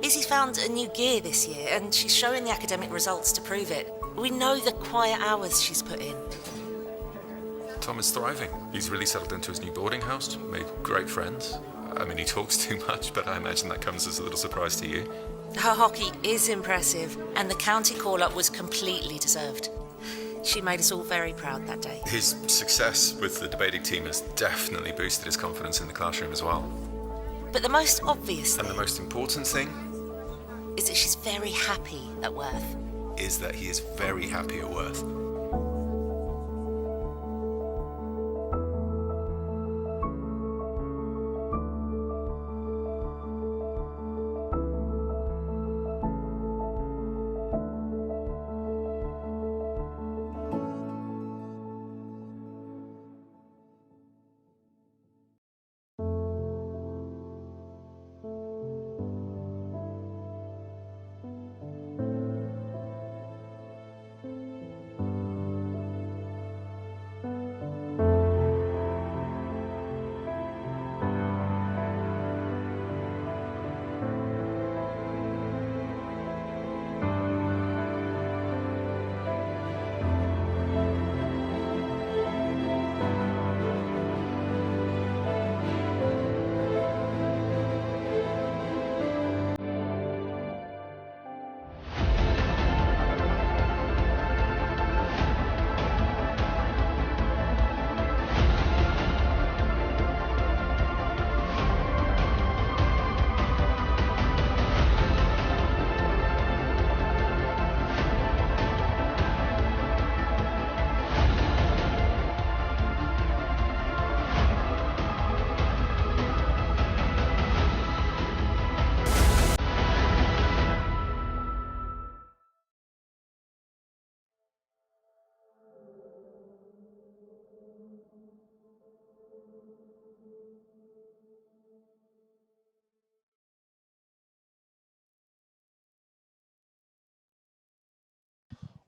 Izzy's found a new gear this year, and she's showing the academic results to prove it. We know the quiet hours she's put in. Tom is thriving. He's really settled into his new boarding house, made great friends. I mean, he talks too much, but I imagine that comes as a little surprise to you. Her hockey is impressive, and the county call-up was completely deserved. She made us all very proud that day. His success with the debating team has definitely boosted his confidence in the classroom as well. But the most obvious And the thing most important thing is that she's very happy at Worth. is that he is very happy at Worth.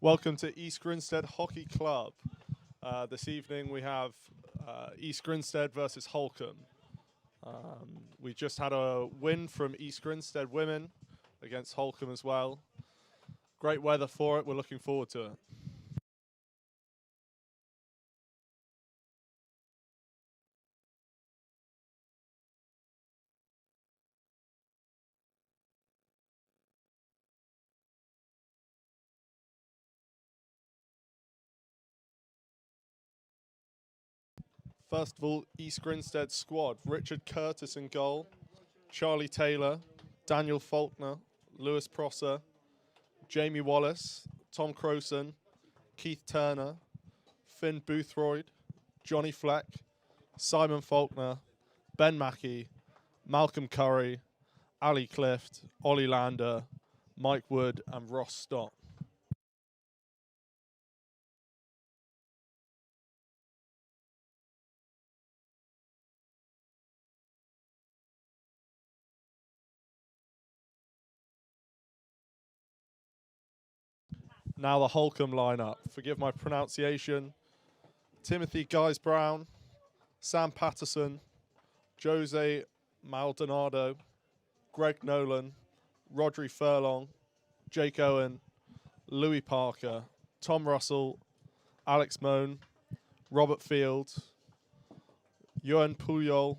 Welcome to East Grinstead Hockey Club. This evening we have East Grinstead versus Holcombe. We just had a win from East Grinstead women against Holcombe as well. Great weather for it. We're looking forward to it. First of all, East Grinstead squad. Richard Curtis in goal. Charlie Taylor. Daniel Faulkner. Lewis Prosser. Jamie Wallace. Tom Crowson. Keith Turner. Finn Boothroyd. Johnny Fleck. Simon Faulkner. Ben Mackey. Malcolm Curry. Ali Clift. Ollie Lander. Mike Wood and Ross Stott. Now the Holcombe lineup. Forgive my pronunciation. Timothy Guys-Brown, Sam Patterson, Jose Maldonado, Greg Nolan, Rodri Furlong, Jake Owen, Louis Parker, Tom Russell, Alex Moan, Robert Field, Ewan Puyol,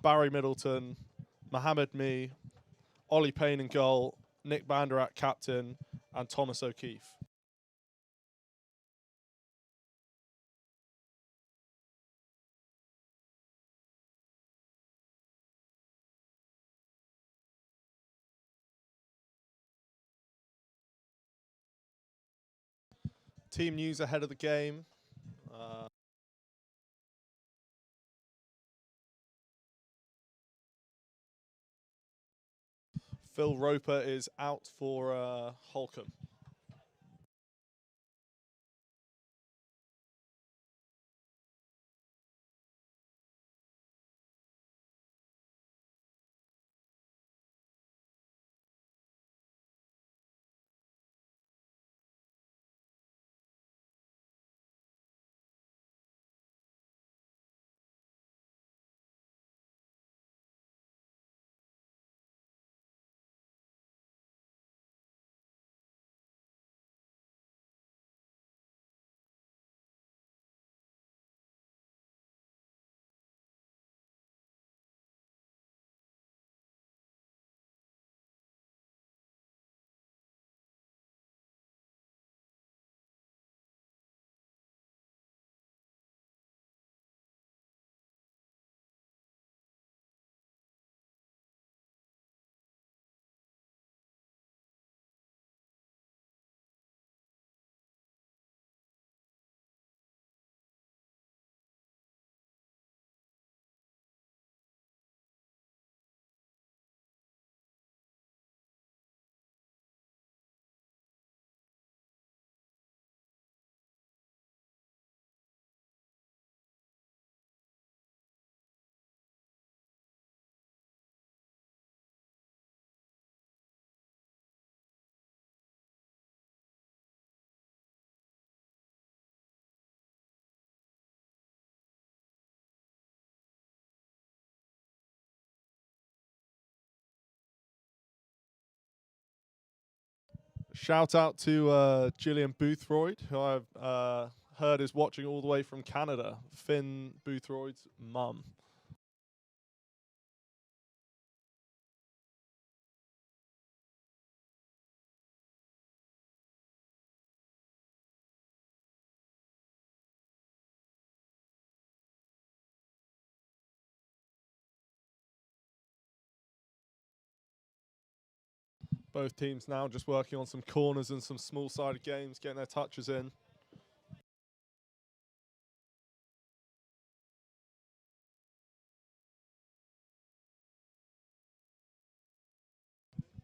Barry Middleton, Mohamed Mee, Ollie Payne in goal, Nick Banderat captain, and Thomas O'Keefe. Team news ahead of the game. Phil Roper is out for Holcombe. Shout out to Gillian Boothroyd, who I've heard is watching all the way from Canada. Finn Boothroyd's mum. Both teams now just working on some corners and some small-sided games, getting their touches in.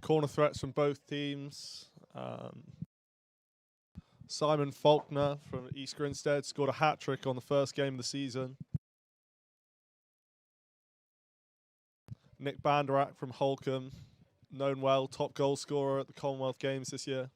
Corner threats from both teams. Simon Faulkner from East Grinstead scored a hat-trick on the first game of the season. Nick Banderak from Holcombe, known well, top goal scorer at the Commonwealth Games this year.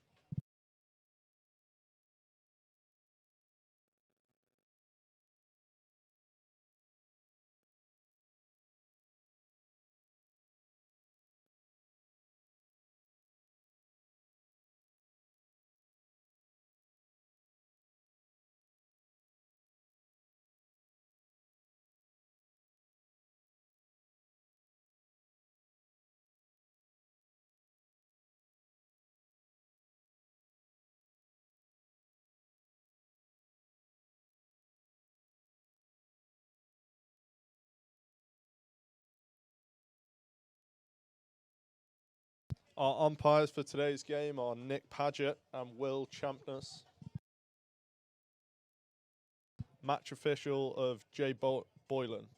Our umpires for today's game are Nick Paget and Will Champness. Match official of Jay Boylan.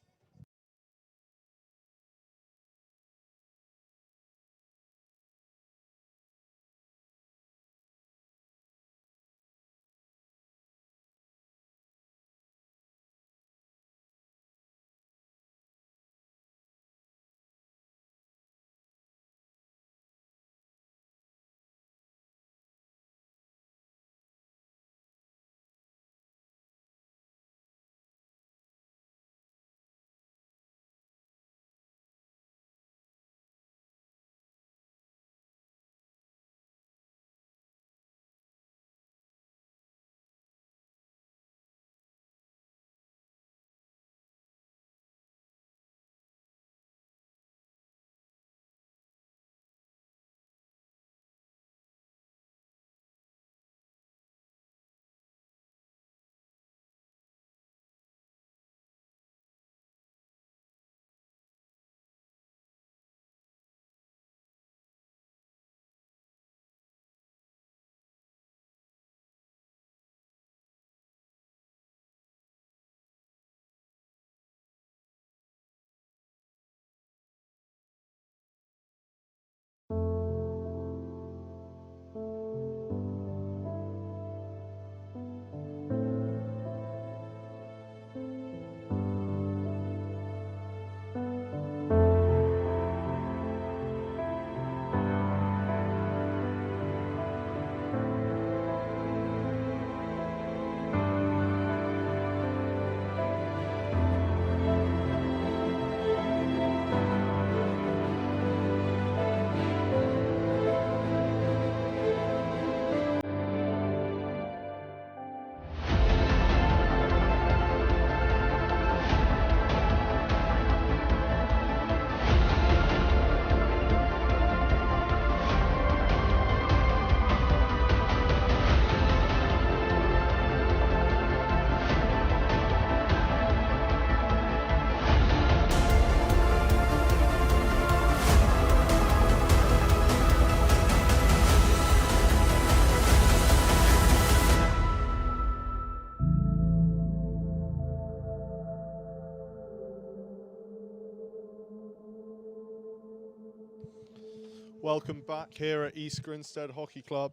Welcome back here at East Grinstead Hockey Club.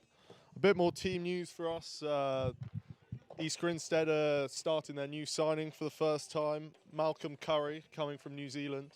A bit more team news for us. East Grinstead are starting their new signing for the first time. Malcolm Curry, coming from New Zealand.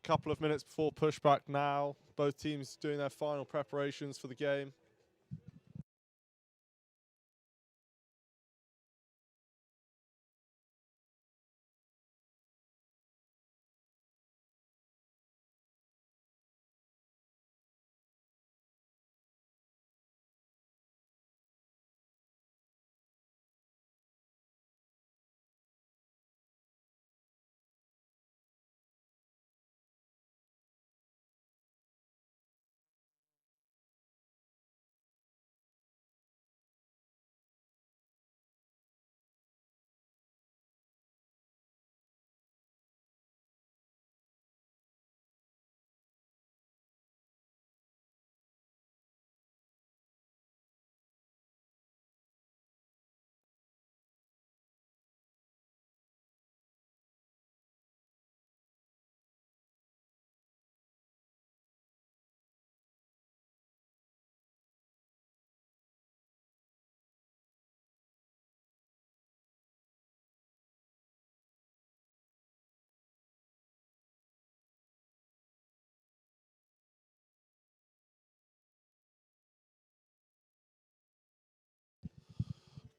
Couple of minutes before pushback now. Both teams doing their final preparations for the game.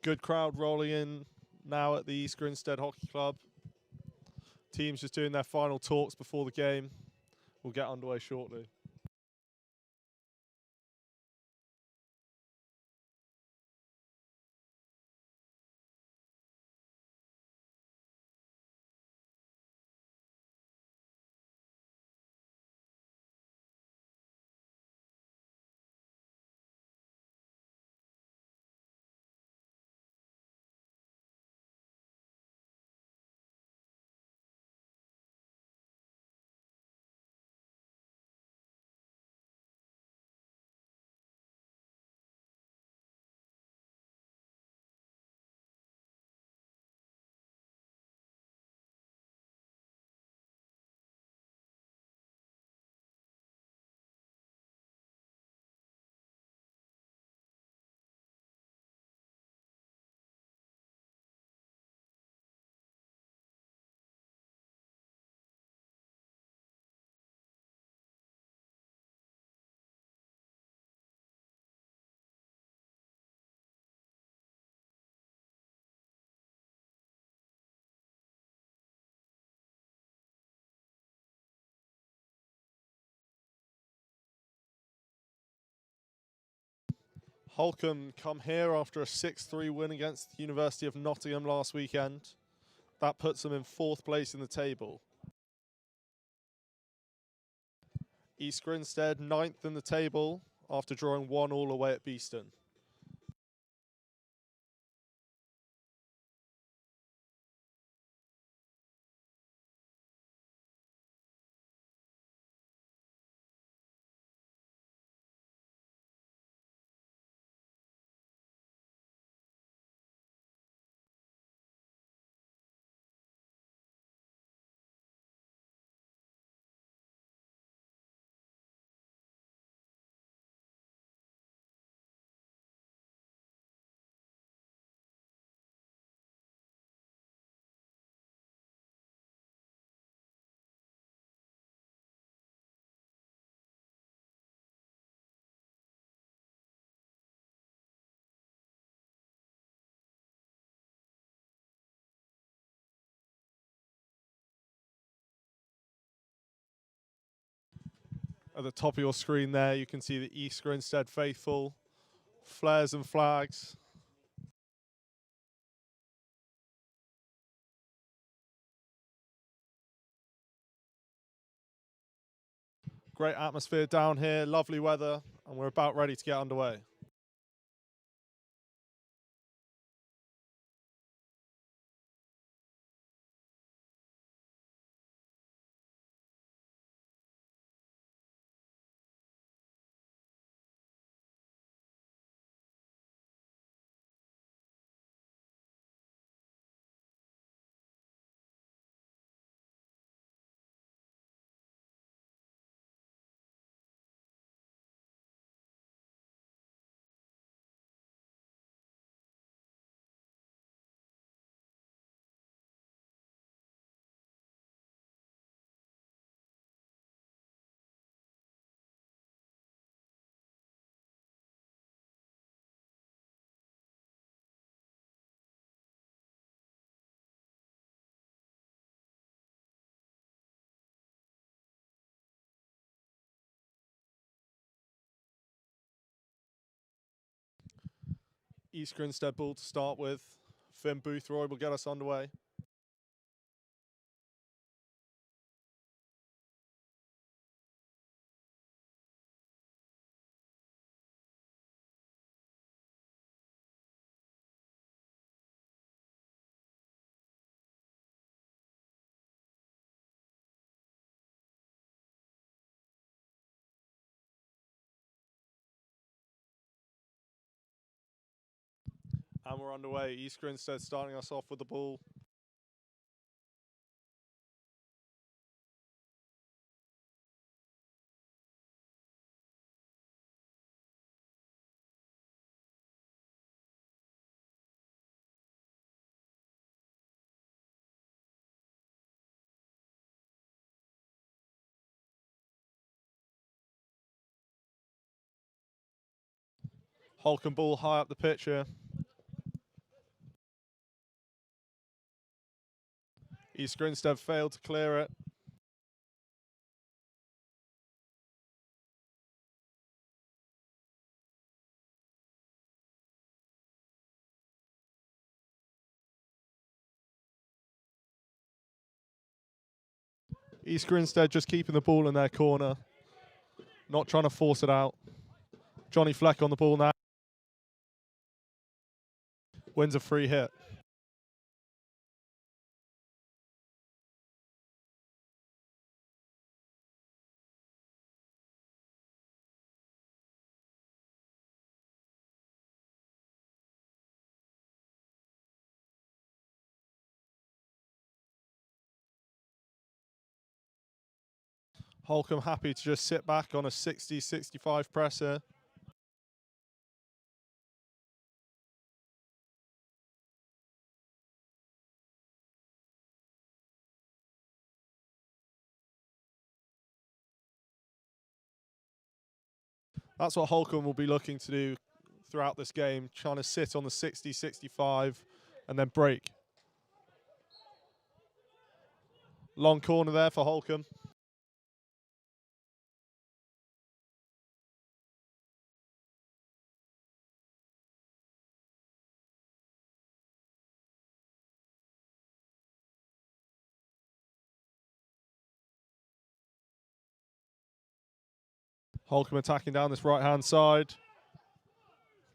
Good crowd rolling in now at the East Grinstead Hockey Club. Teams just doing their final talks before the game. We'll get underway shortly. Holcombe come here after a 6-3 win against the University of Nottingham last weekend. That puts them in 4th place in the table. East Grinstead 9th in the table after drawing 1-1 away at Beeston. At the top of your screen there, you can see the East Grinstead faithful, flares and flags. Great atmosphere down here, lovely weather, and we're about ready to get underway. East Grinstead ball to start with. Finn Boothroyd will get us underway. And we're underway. East Grinstead starting us off with the ball. Holcombe ball high up the pitch here. East Grinstead failed to clear it. East Grinstead just keeping the ball in their corner. Not trying to force it out. Johnny Fleck on the ball now. Wins a free hit. Holcombe happy to just sit back on a 60-65 press here. That's what Holcombe will be looking to do throughout this game, trying to sit on the 60-65 and then break. Long corner there for Holcombe. Holcombe attacking down this right-hand side.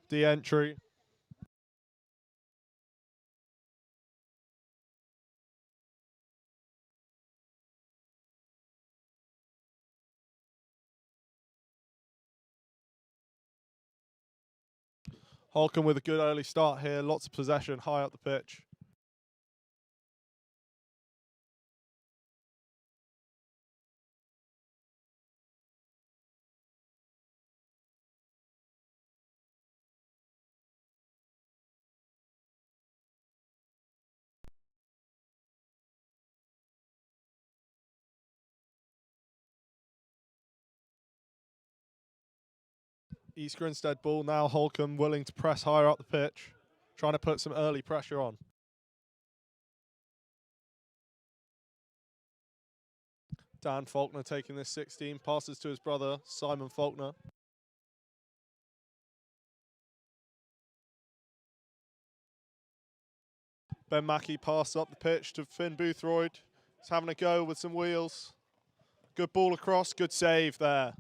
De-entry. Holcombe with a good early start here. Lots of possession high up the pitch. East Grinstead ball now. Holcombe willing to press higher up the pitch, trying to put some early pressure on. Dan Faulkner taking this 16, passes to his brother, Simon Faulkner. Ben Mackey passed up the pitch to Finn Boothroyd. He's having a go with some wheels. Good ball across, good save there.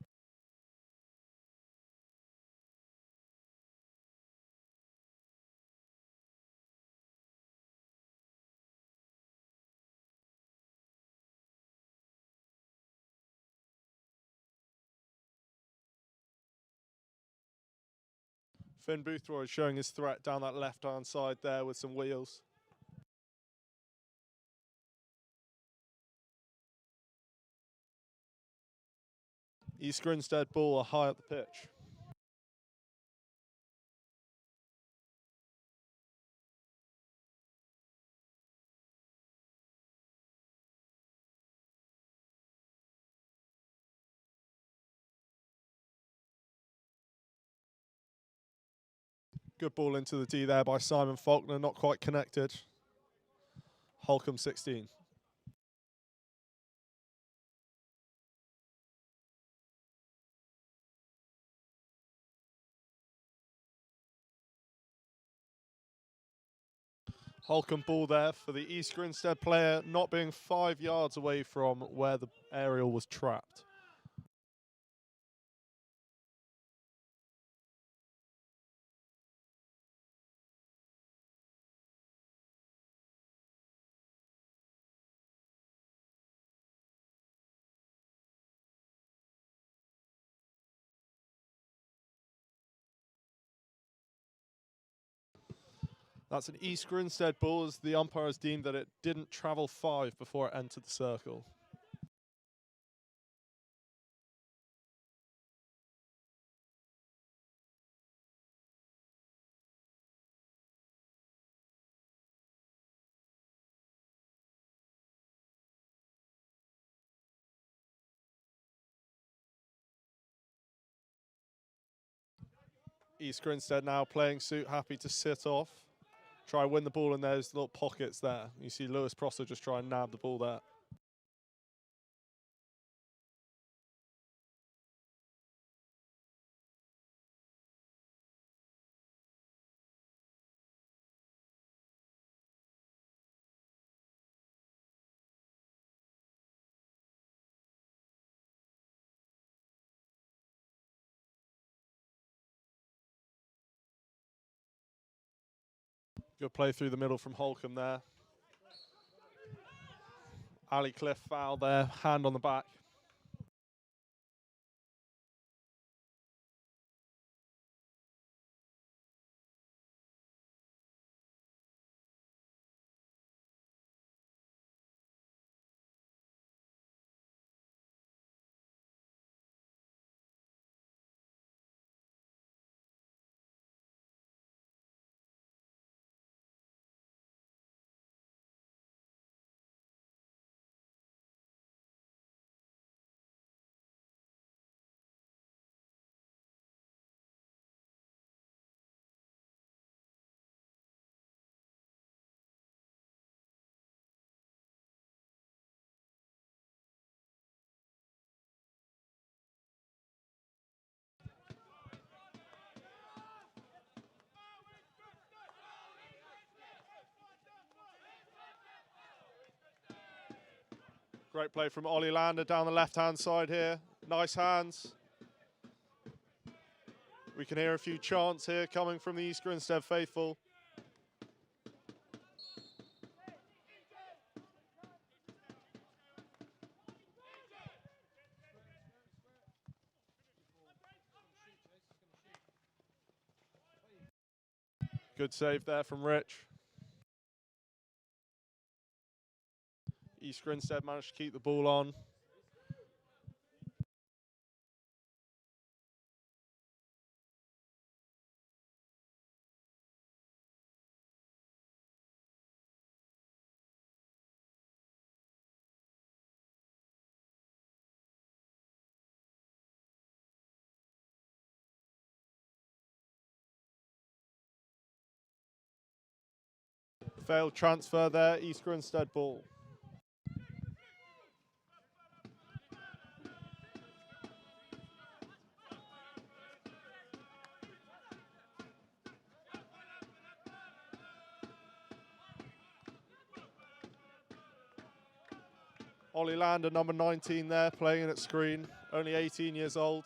Finn Boothroyd showing his threat down that left-hand side there with some wheels. East Grinstead ball high up the pitch. Good ball into the D there by Simon Faulkner, not quite connected. Holcombe 16. Holcombe ball there for the East Grinstead player, not being 5 yards away from where the aerial was trapped. That's an East Grinstead ball, as the umpire has deemed that it didn't travel 5 before it entered the circle. East Grinstead now playing suit, happy to sit off. Try and win the ball in those little pockets there. You see Lewis Prosser just try and nab the ball there. Good play through the middle from Holcombe there. Ali Cliff foul there, hand on the back. Great play from Ollie Lander down the left-hand side here. Nice hands. We can hear a few chants here coming from the East Grinstead faithful. Good save there from Rich. East Grinstead managed to keep the ball on. Failed transfer there, East Grinstead ball. Ollie Lander, number 19 there, playing in at screen, only 18 years old,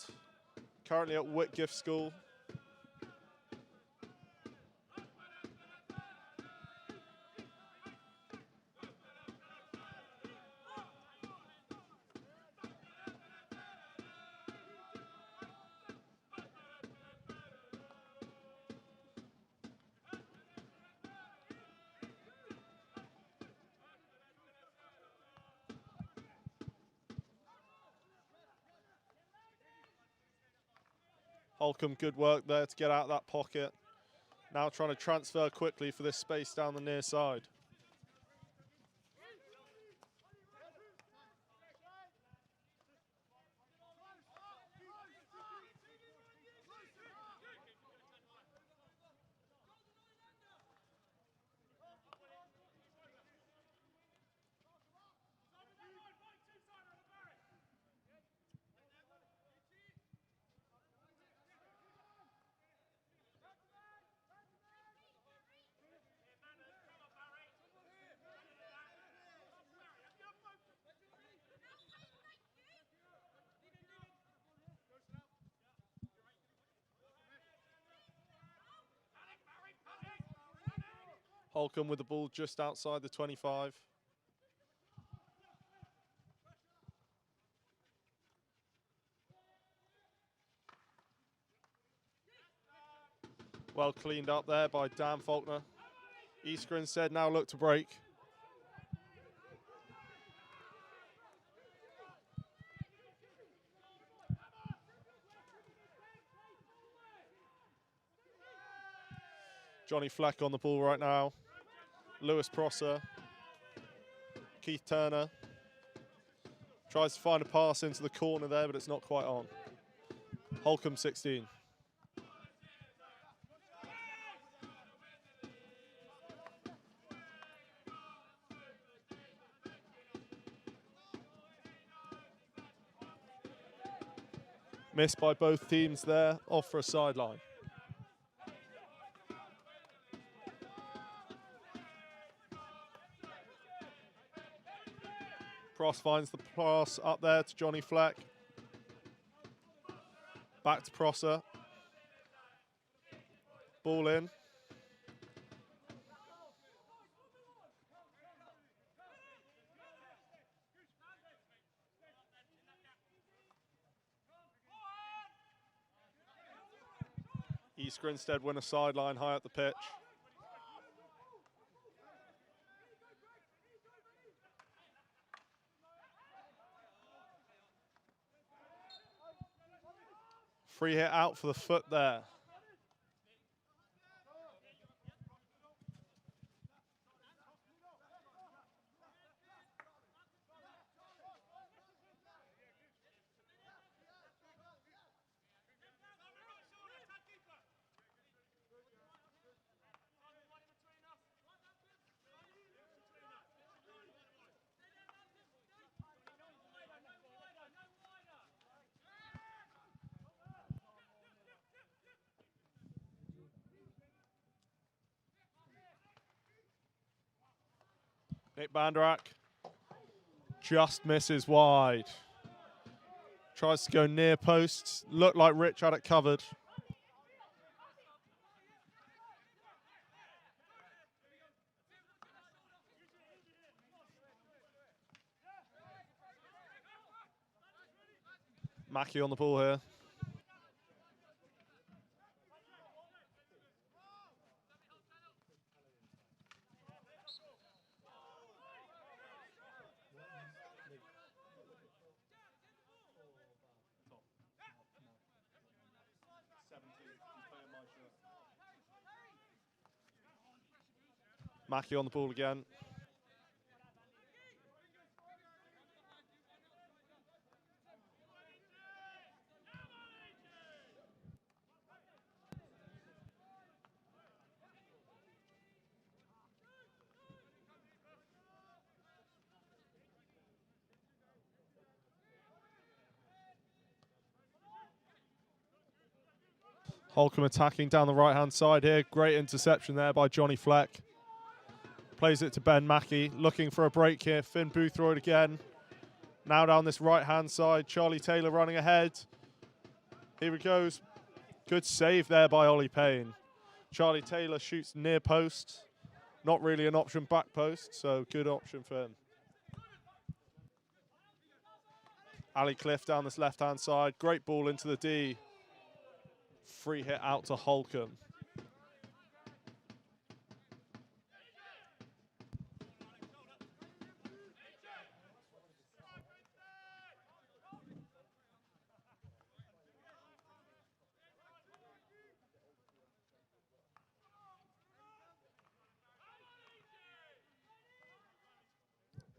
currently at Whitgift School. Holcombe, good work there to get out of that pocket. Now trying to transfer quickly for this space down the near side. Holcombe with the ball just outside the 25. Well cleaned up there by Dan Faulkner. East Grinstead now look to break. Johnny Fleck on the ball right now. Lewis Prosser. Keith Turner. Tries to find a pass into the corner there, but it's not quite on. Holcombe 16. Missed by both teams there, off for a sideline. Pross finds the pass up there to Johnny Fleck. Back to Prosser. Ball in. East Grinstead win a sideline high up the pitch. Free hit out for the foot there. Nick Banderack just misses wide. Tries to go near post. Looked like Rich had it covered. Mackie on the ball here. Mackie on the ball again. Holcombe attacking down the right-hand side here. Great interception there by Johnny Fleck. Plays it to Ben Mackie, looking for a break here. Finn Boothroyd again. Now down this right-hand side. Charlie Taylor running ahead. Here he goes. Good save there by Ollie Payne. Charlie Taylor shoots near post. Not really an option back post, so good option for him. Ali Cliff down this left-hand side. Great ball into the D. Free hit out to Holcombe.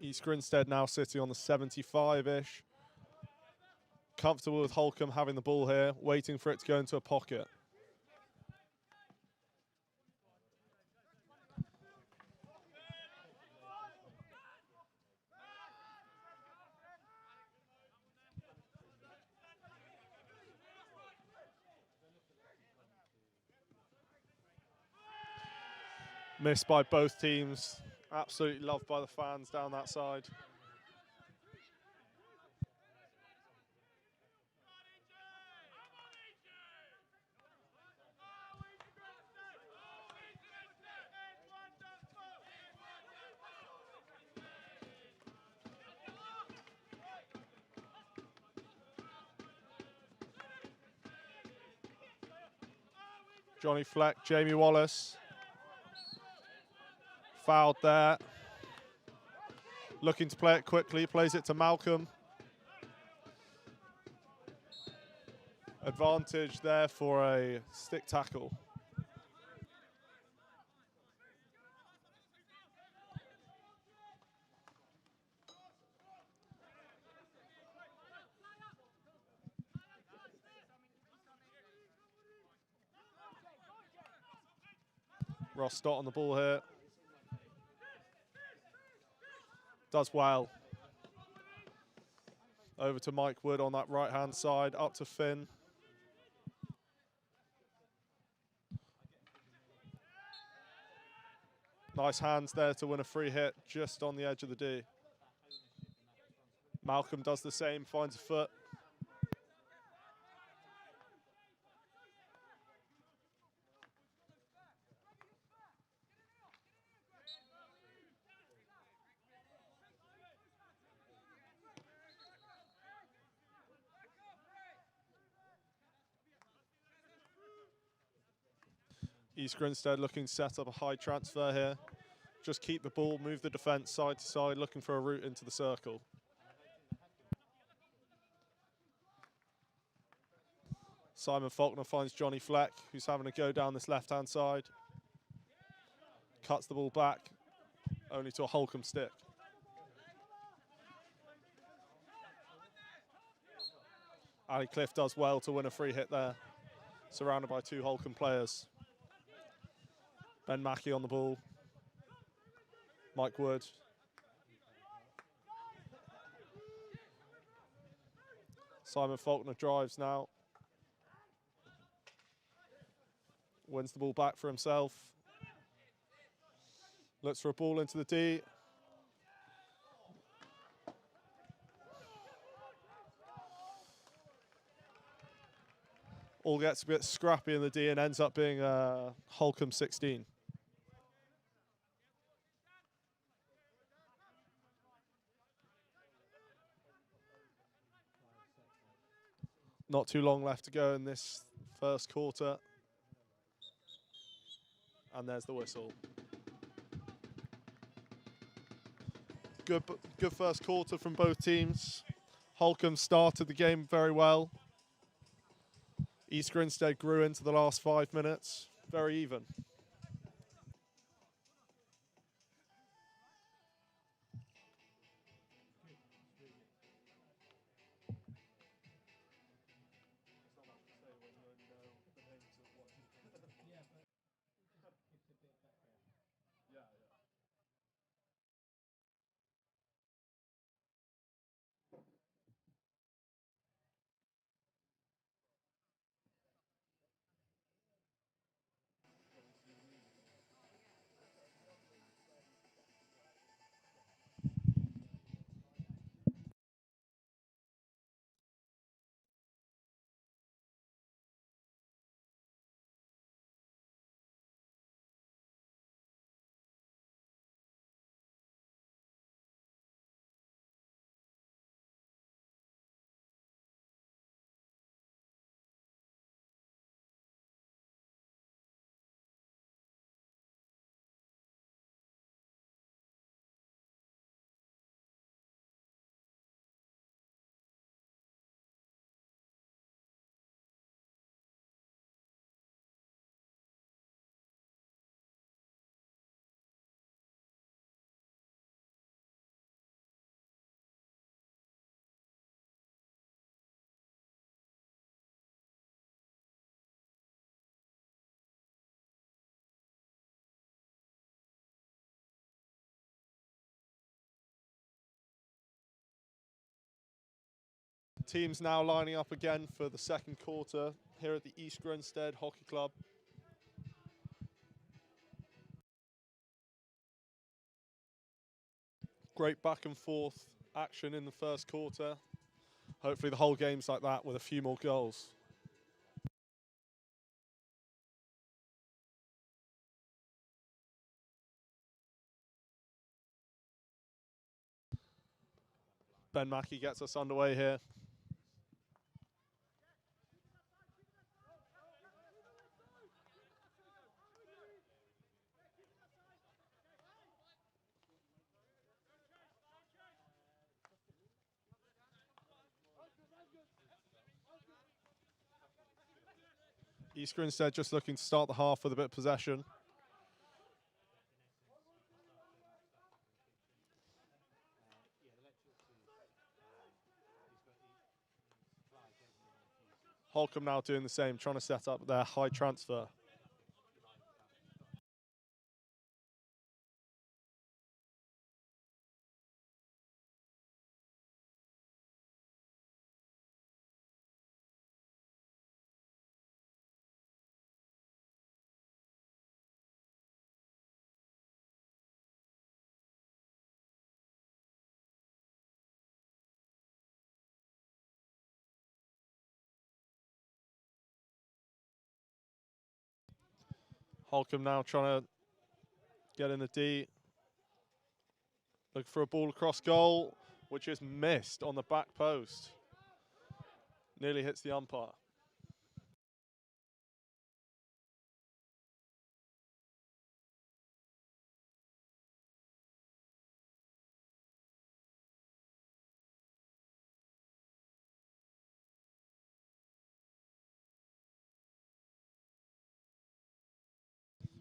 East Grinstead now sitting on the 75-ish. Comfortable with Holcombe having the ball here, waiting for it to go into a pocket. Missed by both teams. Absolutely loved by the fans down that side. Johnny Fleck, Jamie Wallace. Fouled there. Looking to play it quickly, plays it to Malcolm. Advantage there for a stick tackle. Ross Stott on the ball here. Does well. Over to Mike Wood on that right-hand side, up to Finn. Nice hands there to win a free hit, just on the edge of the D. Malcolm does the same, finds a foot. East Grinstead looking to set up a high transfer here. Just keep the ball, move the defence side to side, looking for a route into the circle. Simon Faulkner finds Johnny Fleck, who's having to go down this left-hand side. Cuts the ball back, only to a Holcombe stick. Ali Cliff does well to win a free hit there, surrounded by two Holcombe players. Ben Mackey on the ball. Mike Wood. Simon Faulkner drives now. Wins the ball back for himself. Looks for a ball into the D. All gets a bit scrappy in the D and ends up being Holcombe 16. Not too long left to go in this first quarter. And there's the whistle. Good first quarter from both teams. Holcombe started the game very well. East Grinstead grew into the last 5 minutes. Very even. Teams now lining up again for the second quarter here at the East Grinstead Hockey Club. Great back and forth action in the first quarter. Hopefully the whole game's like that with a few more goals. Ben Mackey gets us underway here. East Grinstead just looking to start the half with a bit of possession. Holcombe now doing the same, trying to set up their high transfer. Holcombe now trying to get in the D. Looking for a ball across goal, which is missed on the back post. Nearly hits the umpire.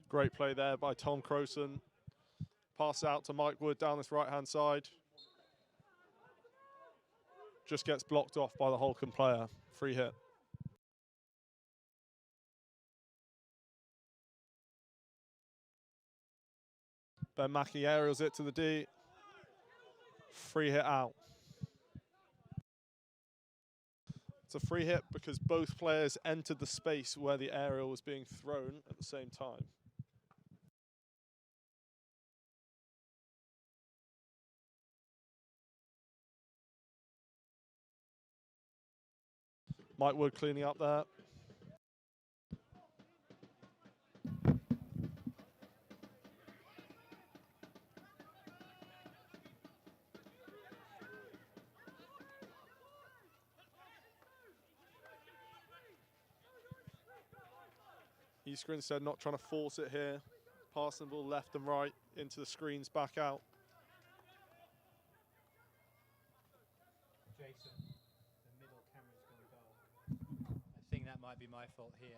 Great play there by Tom Crowson. Pass out to Mike Wood down this right-hand side. Just gets blocked off by the Holcombe player. Free hit. Ben Mackey aerials it to the D. Free hit out. It's a free hit because both players entered the space where the aerial was being thrown at the same time. Mike Wood cleaning up there. East Grinstead not trying to force it here. Passing the ball left and right into the screens, back out. Jason, the middle camera's gone goal. I think that might be my fault here.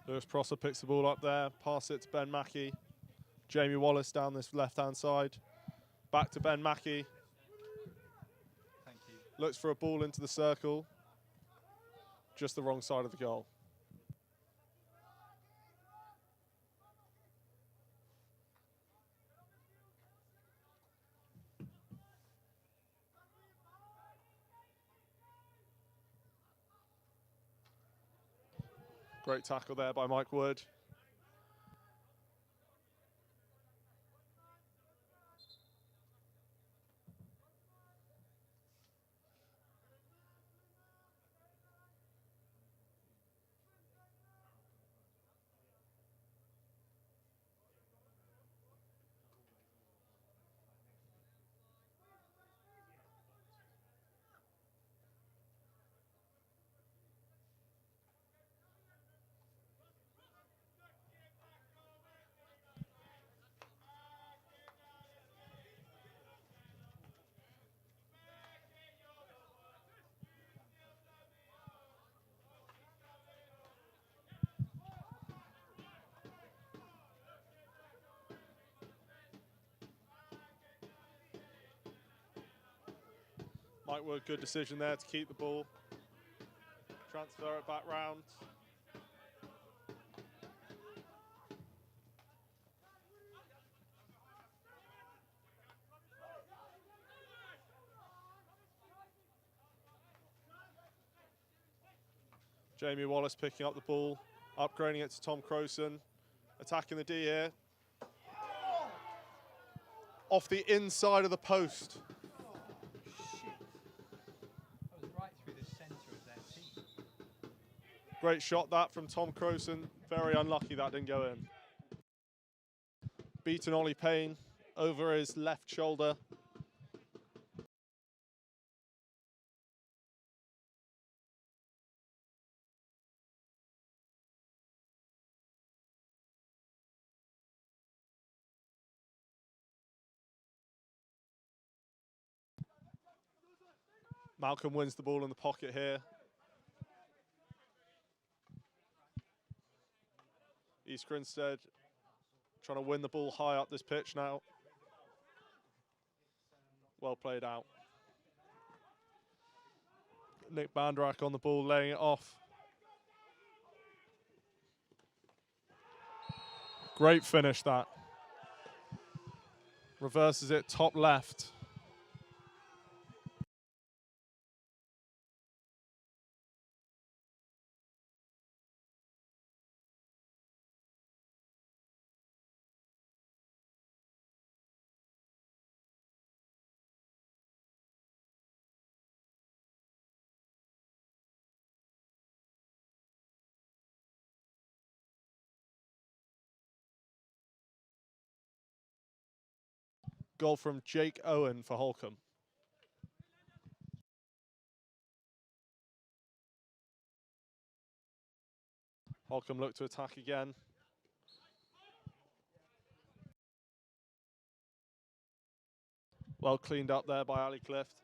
Lewis Prosser picks the ball up there, pass it to Ben Mackey. Jamie Wallace down this left-hand side. Back to Ben Mackey. Thank you. Looks for a ball into the circle. Just the wrong side of the goal. Great tackle there by Mike Wood. Mike Wood, good decision there to keep the ball. Transfer it back round. Jamie Wallace picking up the ball, upgrading it to Tom Crowson, attacking the D here. Off the inside of the post. Great shot that from Tom Crowson. Very unlucky that didn't go in. Beaten Ollie Payne over his left shoulder. Malcolm wins the ball in the pocket here. East Grinstead trying to win the ball high up this pitch now. Well played out. Nick Bandrak on the ball, laying it off. Great finish that. Reverses it top left. Goal from Jake Owen for Holcombe. Holcombe look to attack again. Well cleaned up there by Ali Clift.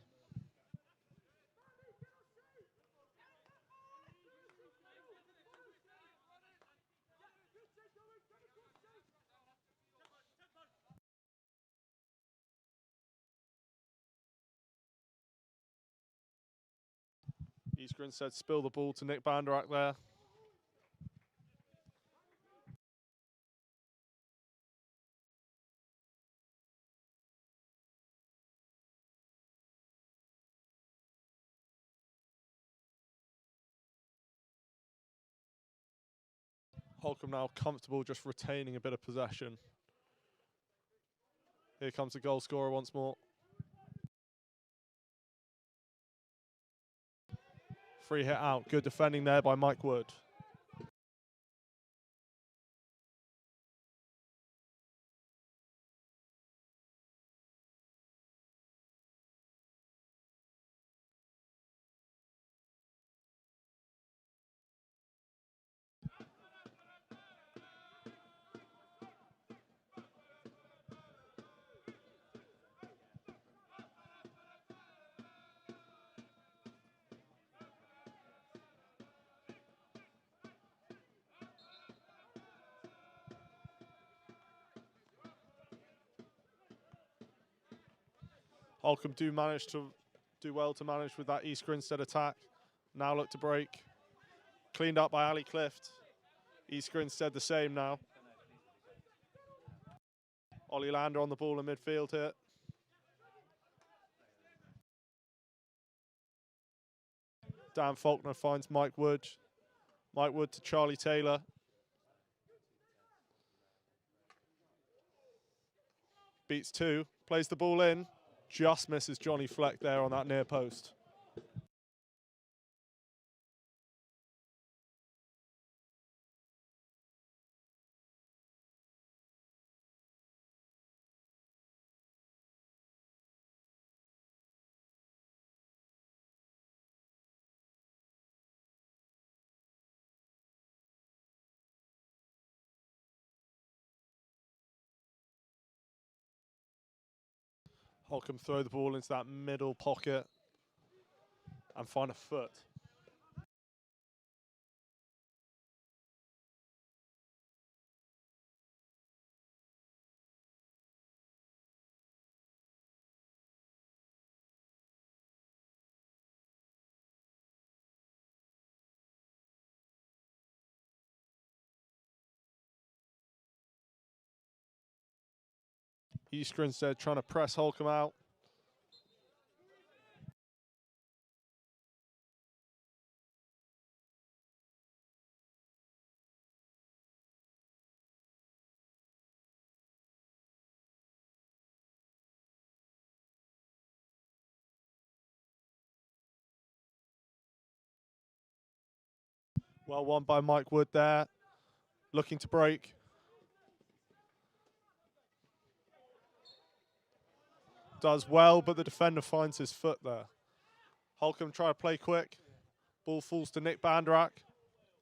East Grinstead spill the ball to Nick Bandrak there. Holcombe now comfortable just retaining a bit of possession. Here comes the goal scorer once more. Free hit out. Good defending there by Mike Wood. Holcombe do well to manage with that East Grinstead attack. Now look to break. Cleaned up by Ali Clift. East Grinstead the same now. Ollie Lander on the ball in midfield here. Dan Faulkner finds Mike Wood. Mike Wood to Charlie Taylor. Beats two. Plays the ball in. Just misses Johnny Fleck there on that near post. Holcombe throw the ball into that middle pocket and find a foot. East Grinstead trying to press Holcombe out. Well won by Mike Wood there. Looking to break. Does well, but the defender finds his foot there. Holcombe try to play quick. Ball falls to Nick Bandrak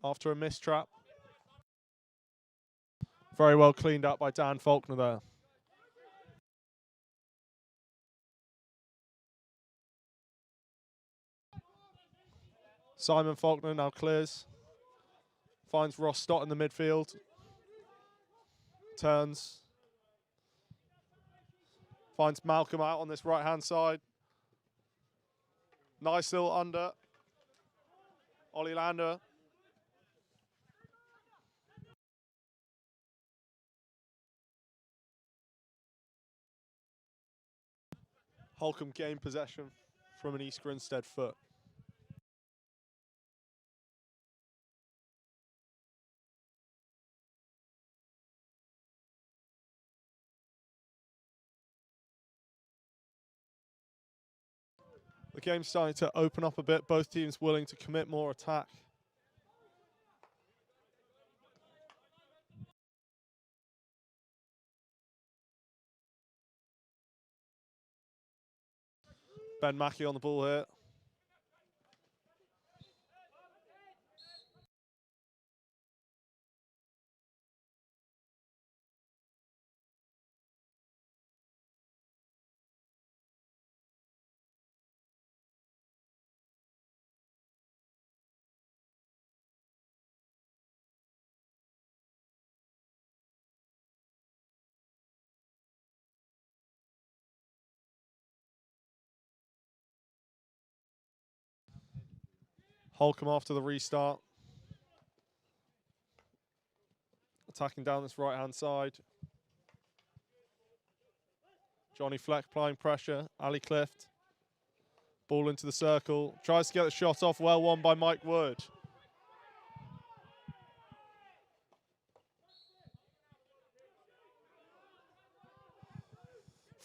after a mistrap. Very well cleaned up by Dan Faulkner there. Simon Faulkner now clears. Finds Ross Stott in the midfield. Turns. Finds Malcolm out on this right-hand side. Nice little under. Ollie Lander. Holcombe gained possession from an East Grinstead foot. The game's starting to open up a bit. Both teams willing to commit more attack. Ben Mackey on the ball here. Holcombe after the restart. Attacking down this right-hand side. Johnny Fleck applying pressure. Ali Clift. Ball into the circle. Tries to get the shot off. Well won by Mike Wood.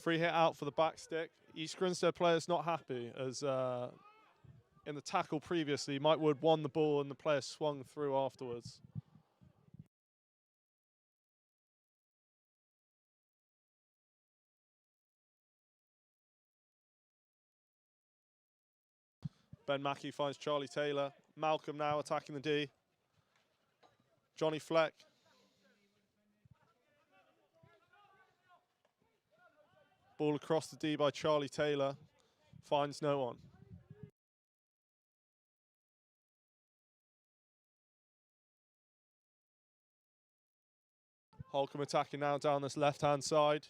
Free hit out for the back stick. East Grinstead players not happy as in the tackle previously, Mike Wood won the ball and the player swung through afterwards. Ben Mackey finds Charlie Taylor. Malcolm now attacking the D. Johnny Fleck. Ball across the D by Charlie Taylor. Finds no one. Holcombe attacking now down this left-hand side.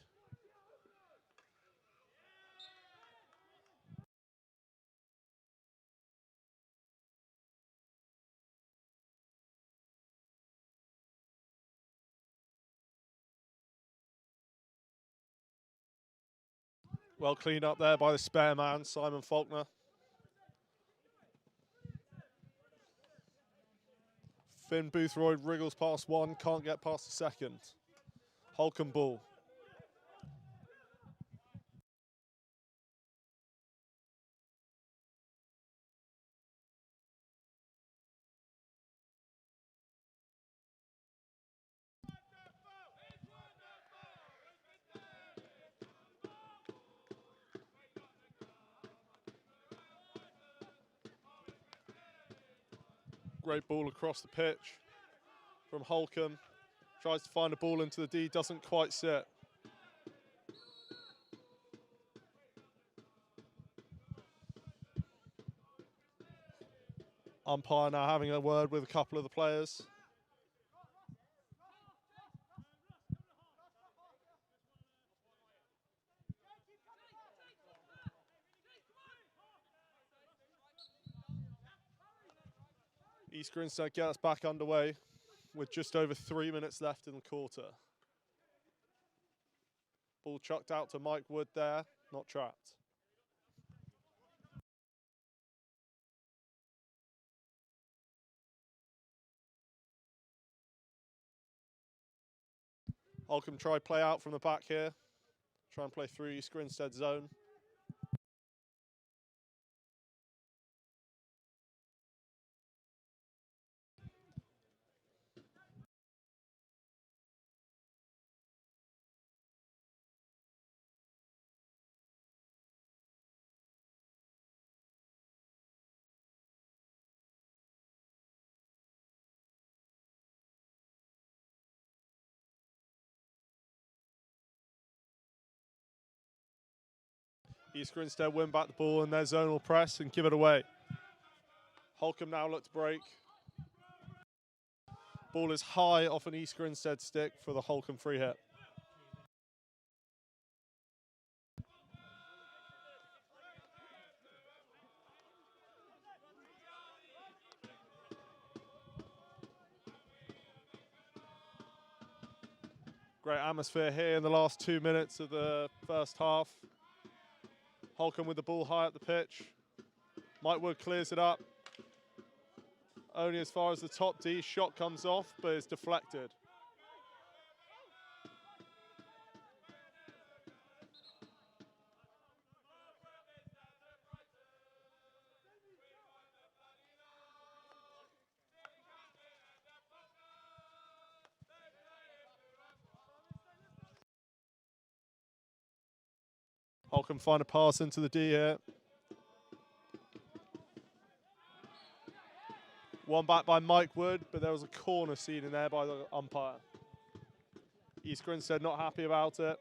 Well cleaned up there by the spare man, Simon Faulkner. Finn Boothroyd wriggles past one, can't get past the second. Holcombe ball. Great ball across the pitch from Holcombe. Tries to find a ball into the D, doesn't quite sit. Umpire now having a word with a couple of the players. East Grinstead get us back underway with just over 3 minutes left in the quarter. Ball chucked out to Mike Wood there, not trapped. Holcombe try play out from the back here. Try and play through East Grinstead zone. East Grinstead win back the ball in their zonal press and give it away. Holcombe now look to break. Ball is high off an East Grinstead stick for the Holcombe free hit. Great atmosphere here in the last 2 minutes of the first half. Holcombe with the ball high up the pitch. Mike Wood clears it up. Only as far as the top D. Shot comes off, but it's deflected. Holcombe find a pass into the D here. One back by Mike Wood, but there was a corner seen in there by the umpire. East Grinstead not happy about it.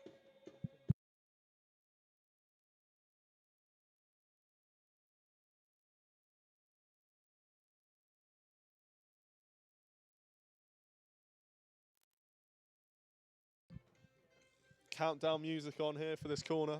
Countdown music on here for this corner.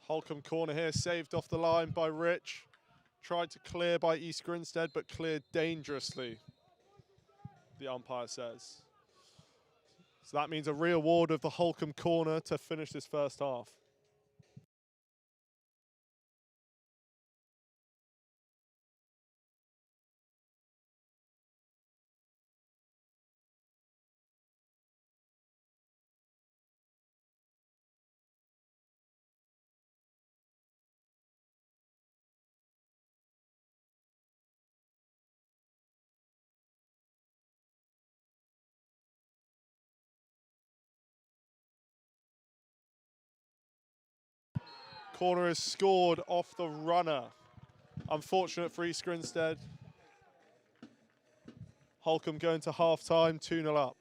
Holcombe corner here, saved off the line by Rich. Tried to clear by East Grinstead, but cleared dangerously, the umpire says. So that means a re-award of the Holcombe corner to finish this first half. Corner is scored off the runner. Unfortunate for East Grinstead. Holcombe going to half-time, 2-0 up.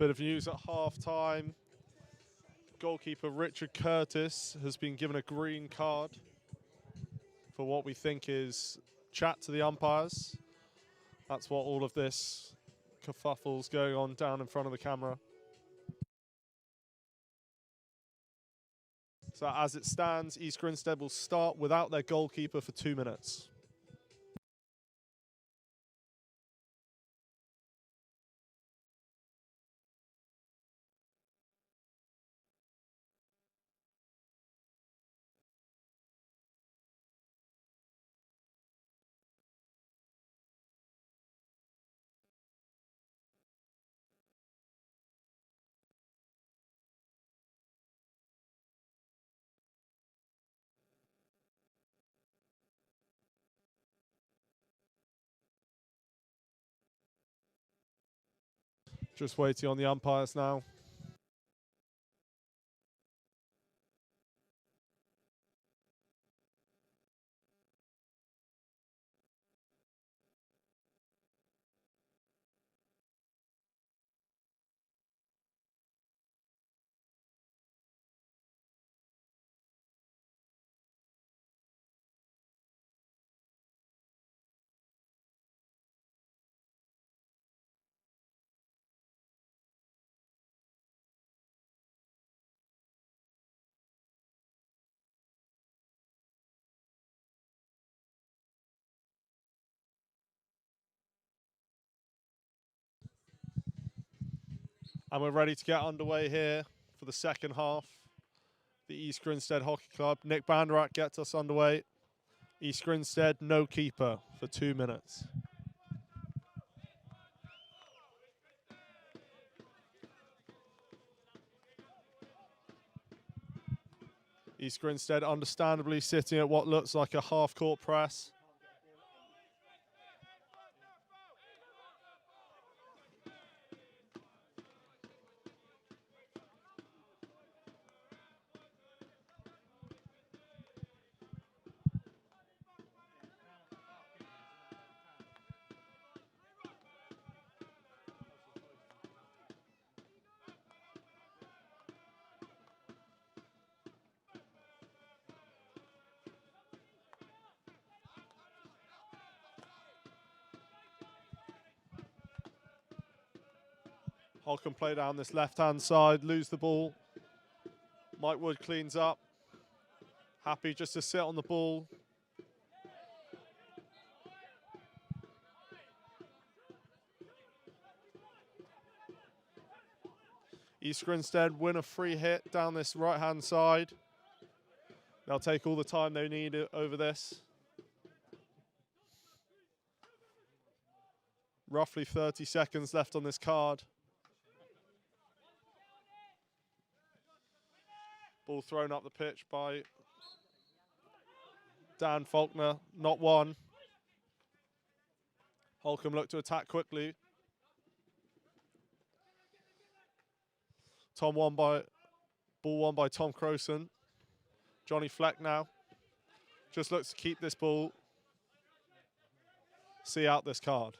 Bit of news at half-time. Goalkeeper Richard Curtis has been given a green card for what we think is chat to the umpires. That's what all of this kerfuffle's going on down in front of the camera. So as it stands, East Grinstead will start without their goalkeeper for 2 minutes. Just waiting on the umpires now. And we're ready to get underway here for the second half. The East Grinstead Hockey Club. Nick Banderak gets us underway. East Grinstead, no keeper for 2 minutes. East Grinstead understandably sitting at what looks like a half-court press. Holcombe play down this left-hand side, lose the ball. Mike Wood cleans up. Happy just to sit on the ball. East Grinstead win a free hit down this right-hand side. They'll take all the time they need over this. Roughly 30 seconds left on this card. Ball thrown up the pitch by Dan Faulkner, not one. Holcombe look to attack quickly. Ball won by Tom Crowson. Johnny Fleck now just looks to keep this ball, see out this card.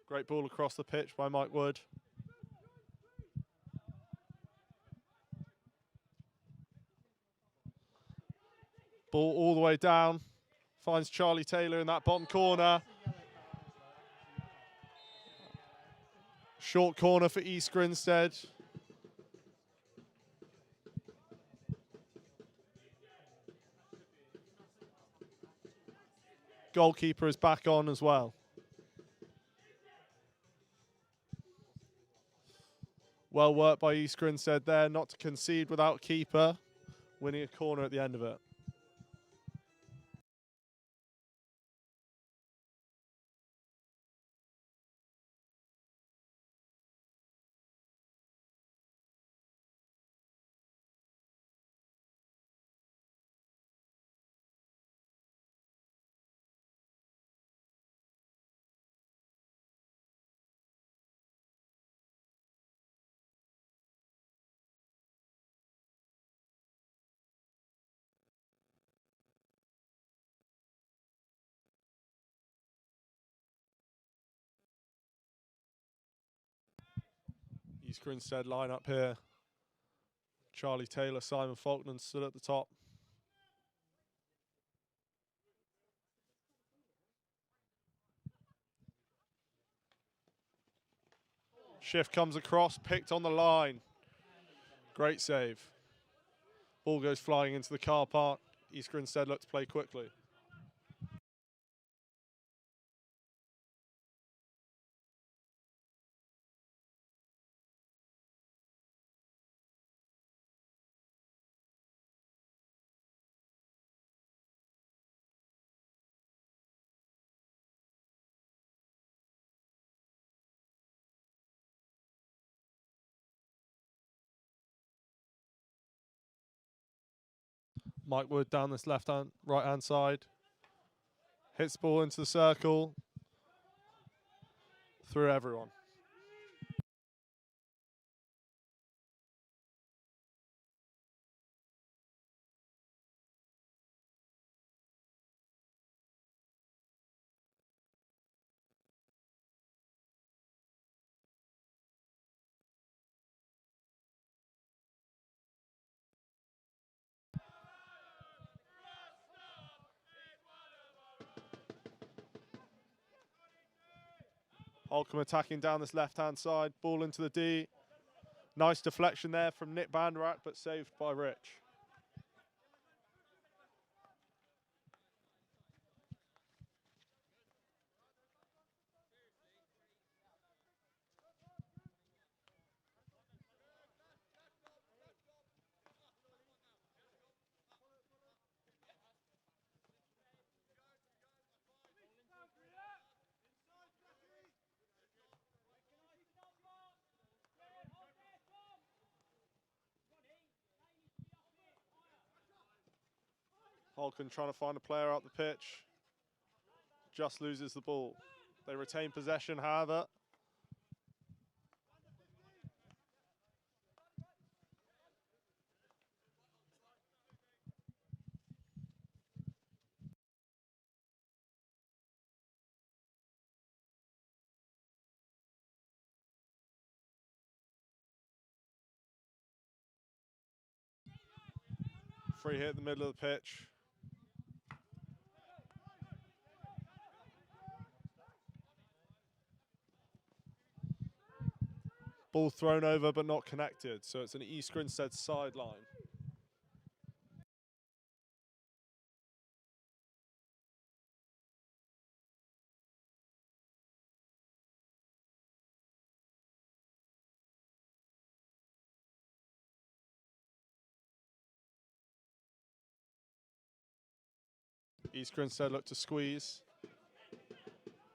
Great ball across the pitch by Mike Wood. Ball all the way down, finds Charlie Taylor in that bottom corner. Short corner for East Grinstead. Goalkeeper is back on as well. Well worked by East Grinstead there, not to concede without keeper, winning a corner at the end of it. East Grinstead line up here. Charlie Taylor, Simon Faulkner stood at the top. Shift comes across, picked on the line. Great save. Ball goes flying into the car park. East Grinstead look to play quickly. Mike Wood down this right hand side. Hits the ball into the circle. Through everyone. Holcombe attacking down this left-hand side. Ball into the D. Nice deflection there from Nick Banderak, but saved by Rich. Holcombe trying to find a player up the pitch. Just loses the ball. They retain possession, however. Free hit in the middle of the pitch. Ball thrown over but not connected, so it's an East Grinstead sideline. East Grinstead look to squeeze.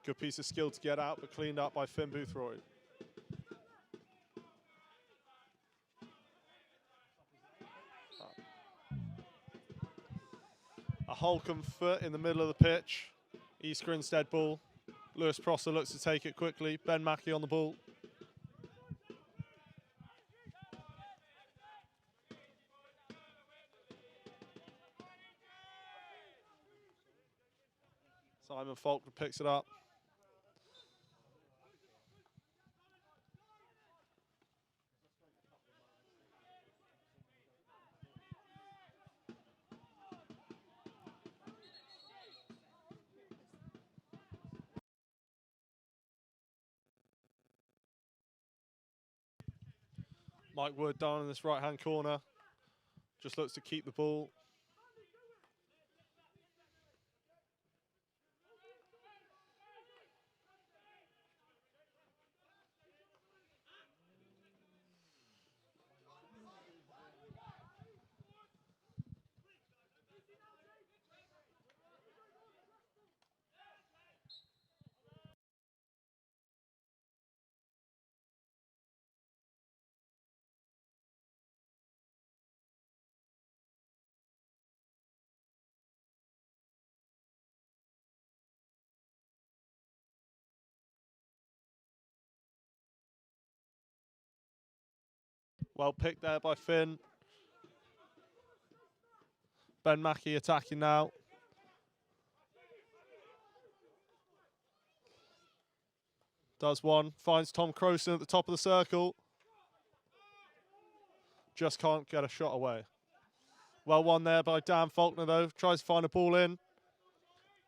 Good piece of skill to get out, but cleaned up by Finn Boothroyd. A Holcombe foot in the middle of the pitch. East Grinstead ball. Lewis Prosser looks to take it quickly. Ben Mackey on the ball. Simon Faulkner picks it up. Mike Wood down in this right-hand corner. Just looks to keep the ball. Well picked there by Finn. Ben Mackey attacking now. Does one. Finds Tom Crowson at the top of the circle. Just can't get a shot away. Well won there by Dan Faulkner, though. Tries to find a ball in.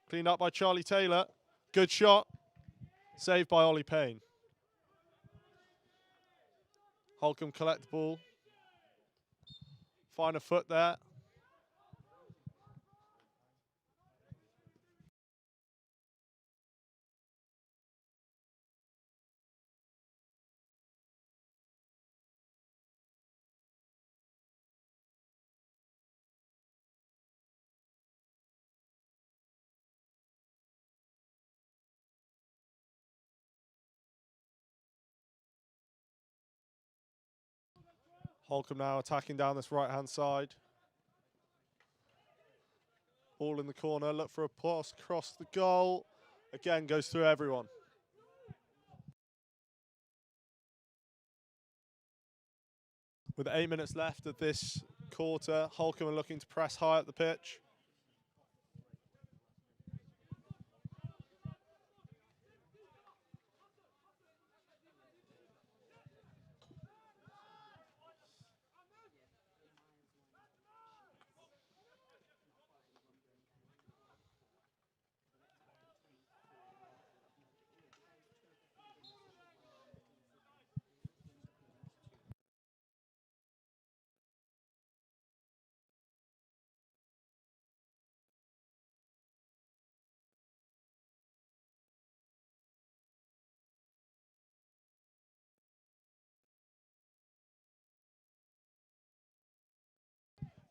Cleaned up by Charlie Taylor. Good shot. Saved by Ollie Payne. Holcombe collect the ball. Find a foot there. Holcombe now attacking down this right-hand side. Ball in the corner, look for a pass across the goal. Again, goes through everyone. With 8 minutes left of this quarter, Holcombe are looking to press high up the pitch.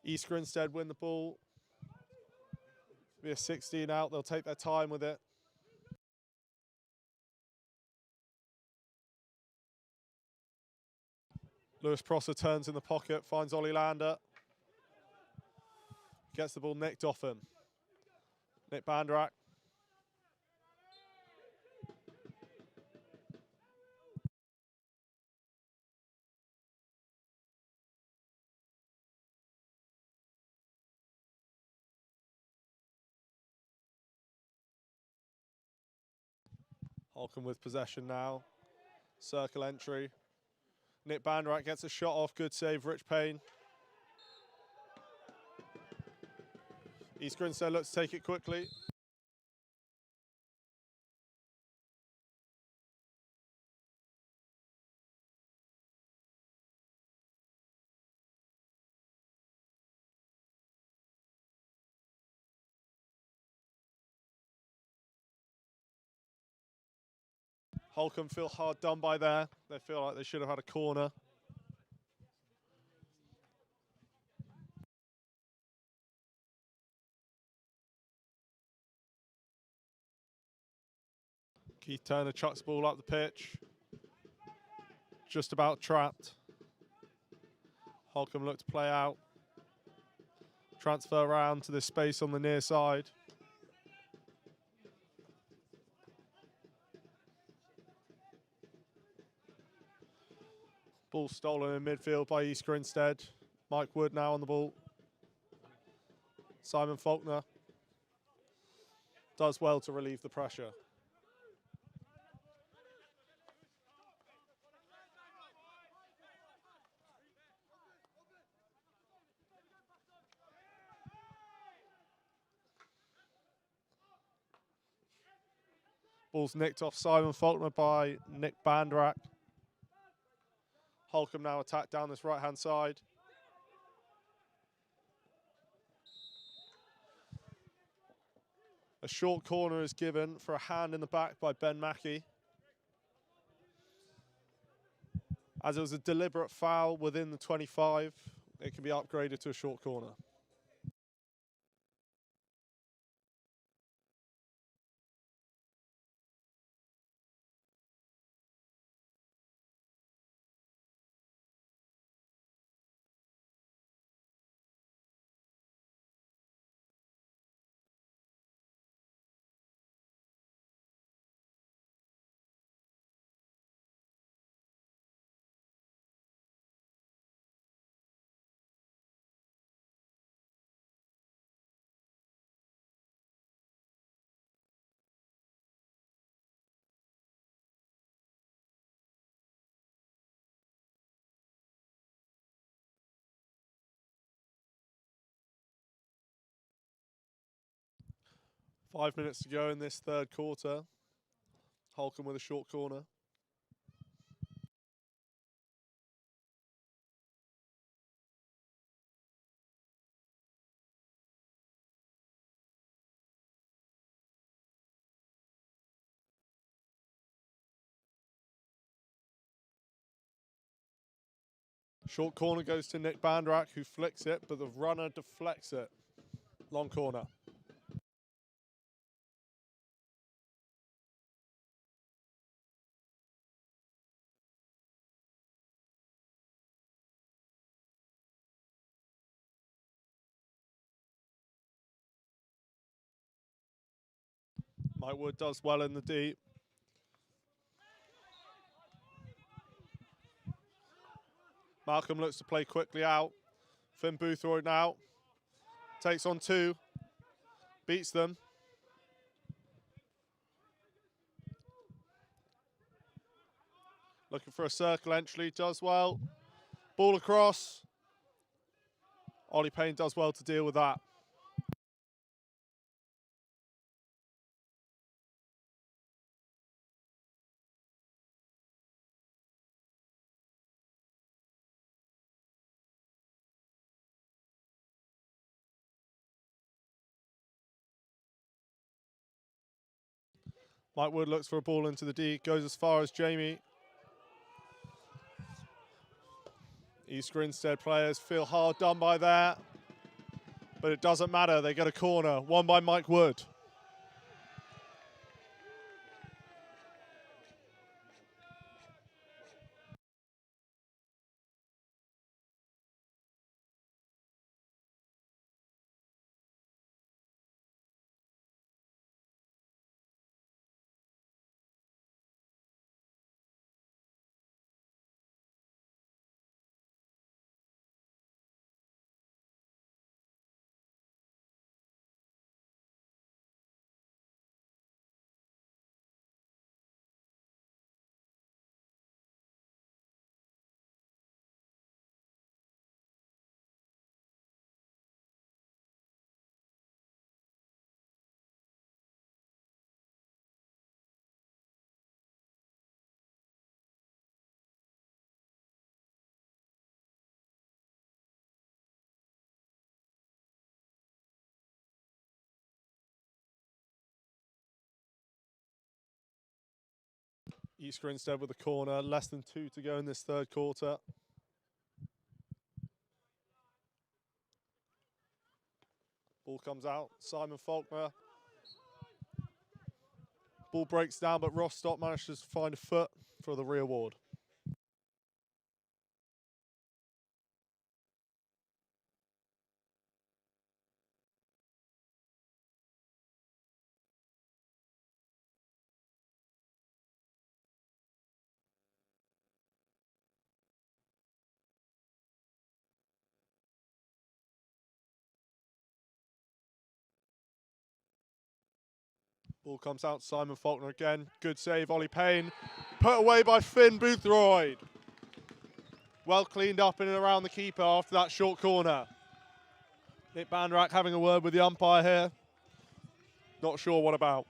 East Grinstead win the ball. Be a 16 out, they'll take their time with it. Lewis Prosser turns in the pocket, finds Ollie Lander. Gets the ball nicked off him. Nick Bandrak. Holcombe with possession now. Circle entry. Nick Bandrak gets a shot off. Good save, Rich Payne. East Grinstead looks to take it quickly. Holcombe feel hard done by there. They feel like they should have had a corner. Keith Turner chucks the ball up the pitch. Just about trapped. Holcombe look to play out. Transfer around to this space on the near side. Ball stolen in midfield by East Grinstead. Mike Wood now on the ball. Simon Faulkner does well to relieve the pressure. Ball's nicked off Simon Faulkner by Nick Bandrak. Holcombe now attack down this right-hand side. A short corner is given for a hand in the back by Ben Mackey. As it was a deliberate foul within the 25, it can be upgraded to a short corner. 5 minutes to go in this third quarter. Holcombe with a short corner. Short corner goes to Nick Bandrak, who flicks it, but the runner deflects it. Long corner. Mike Wood does well in the deep. Malcolm looks to play quickly out. Finn Boothroyd now. Takes on two. Beats them. Looking for a circle entry. Does well. Ball across. Ollie Payne does well to deal with that. Mike Wood looks for a ball into the D, goes as far as Jamie. East Grinstead players feel hard done by that, but it doesn't matter, they get a corner, won by Mike Wood. East Grinstead with a corner, less than 2 to go in this third quarter. Ball comes out, Simon Faulkner. Ball breaks down, but Ross Stott manages to find a foot for the reward. Ball comes out, Simon Faulkner again. Good save, Ollie Payne. Put away by Finn Boothroyd. Well cleaned up in and around the keeper after that short corner. Nick Bandrak having a word with the umpire here. Not sure what about.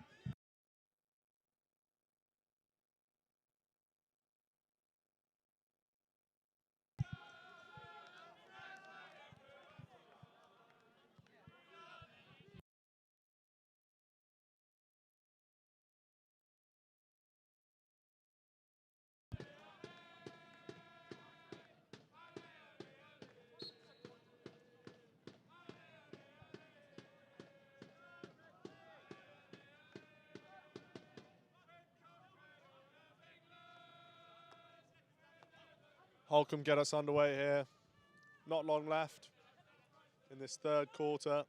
Holcombe get us underway here. Not long left in this third quarter.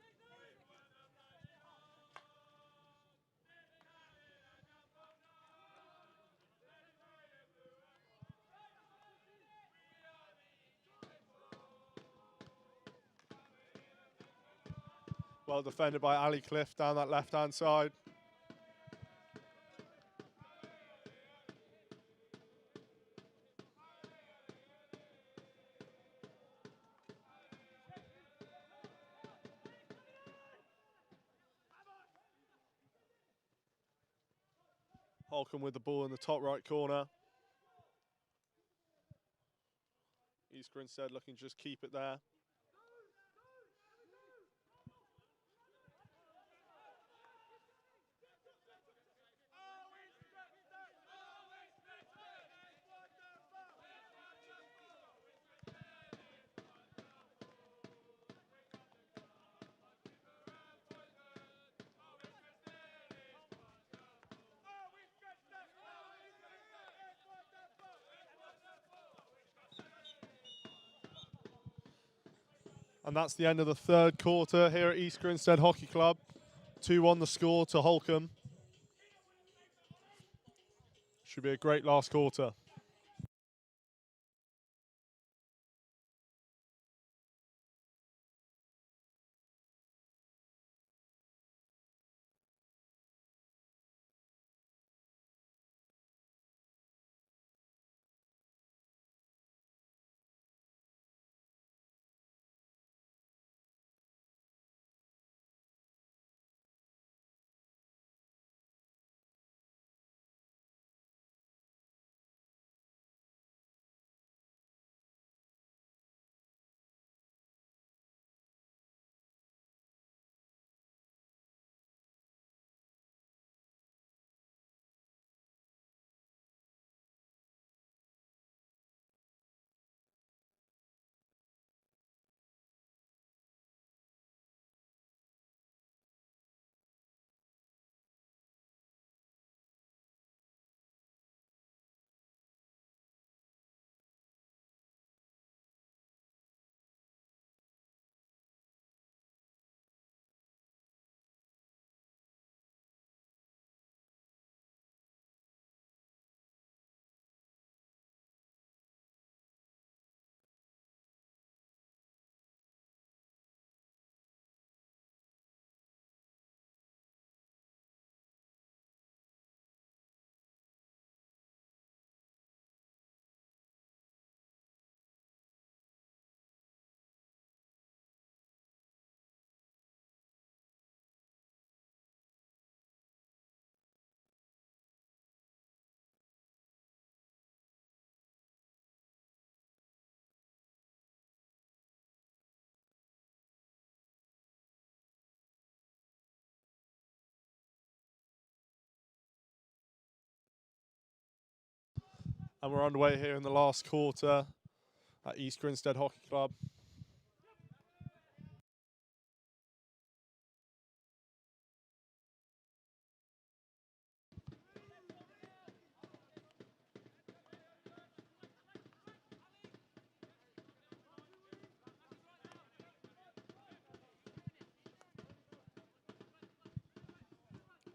Well defended by Ali Cliff down that left-hand side. Holcombe with the ball in the top right corner. East Grinstead looking to just keep it there. And that's the end of the third quarter here at East Grinstead Hockey Club. 2-1 the score to Holcombe. Should be a great last quarter. And we're underway here in the last quarter at East Grinstead Hockey Club.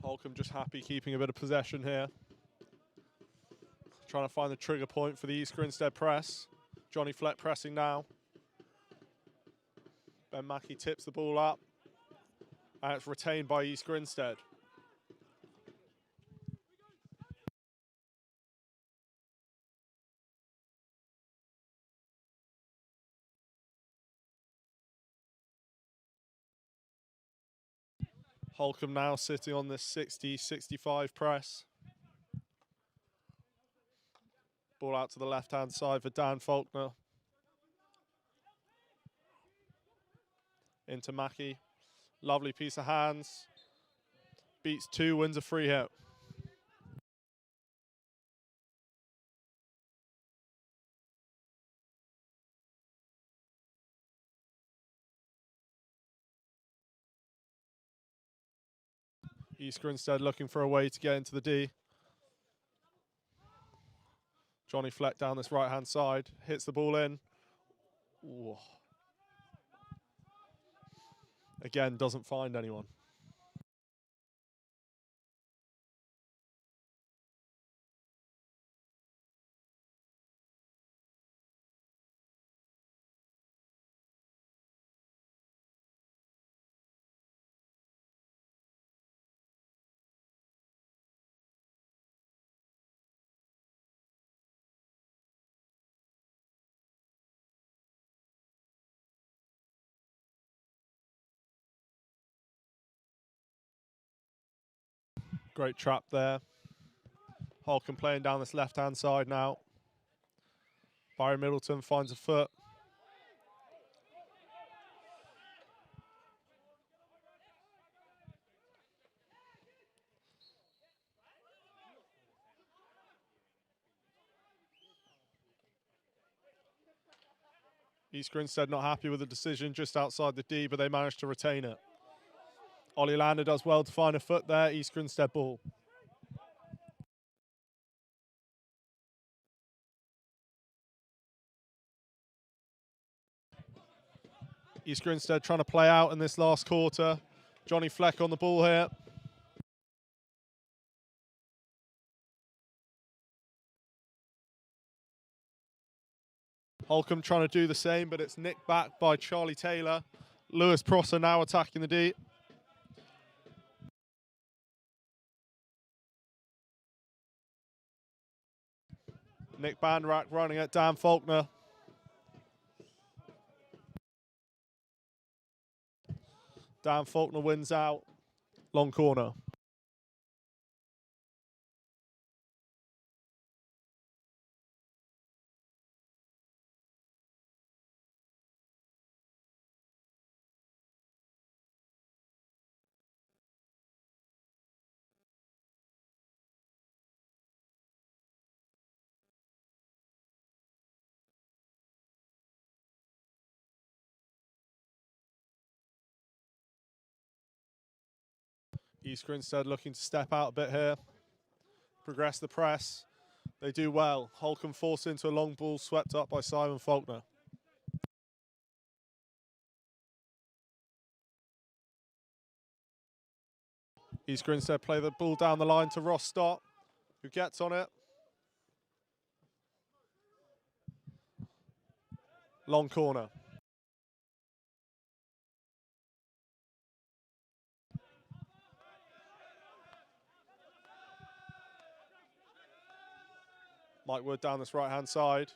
Holcombe just happy keeping a bit of possession here. Trying to find the trigger point for the East Grinstead press. Johnny Fleck pressing now. Ben Mackey tips the ball up. And it's retained by East Grinstead. Holcombe now sitting on this 60-65 press. Ball out to the left-hand side for Dan Faulkner. Into Mackey. Lovely piece of hands. Beats two, wins a free hit. East Grinstead looking for a way to get into the D. Johnny Fleck down this right-hand side. Hits the ball in. Ooh. Again, doesn't find anyone. Great trap there. Holcombe playing down this left-hand side now. Barry Middleton finds a foot. East Grinstead not happy with the decision just outside the D, but they managed to retain it. Ollie Lander does well to find a foot there. East Grinstead ball. East Grinstead trying to play out in this last quarter. Johnny Fleck on the ball here. Holcombe trying to do the same, but it's nicked back by Charlie Taylor. Lewis Prosser now attacking the D. Nick Bandrak running at Dan Faulkner. Dan Faulkner wins out. Long corner. East Grinstead looking to step out a bit here. Progress the press. They do well. Holcombe forced into a long ball, swept up by Simon Faulkner. East Grinstead play the ball down the line to Ross Stott, who gets on it. Long corner. Mike Wood down this right-hand side.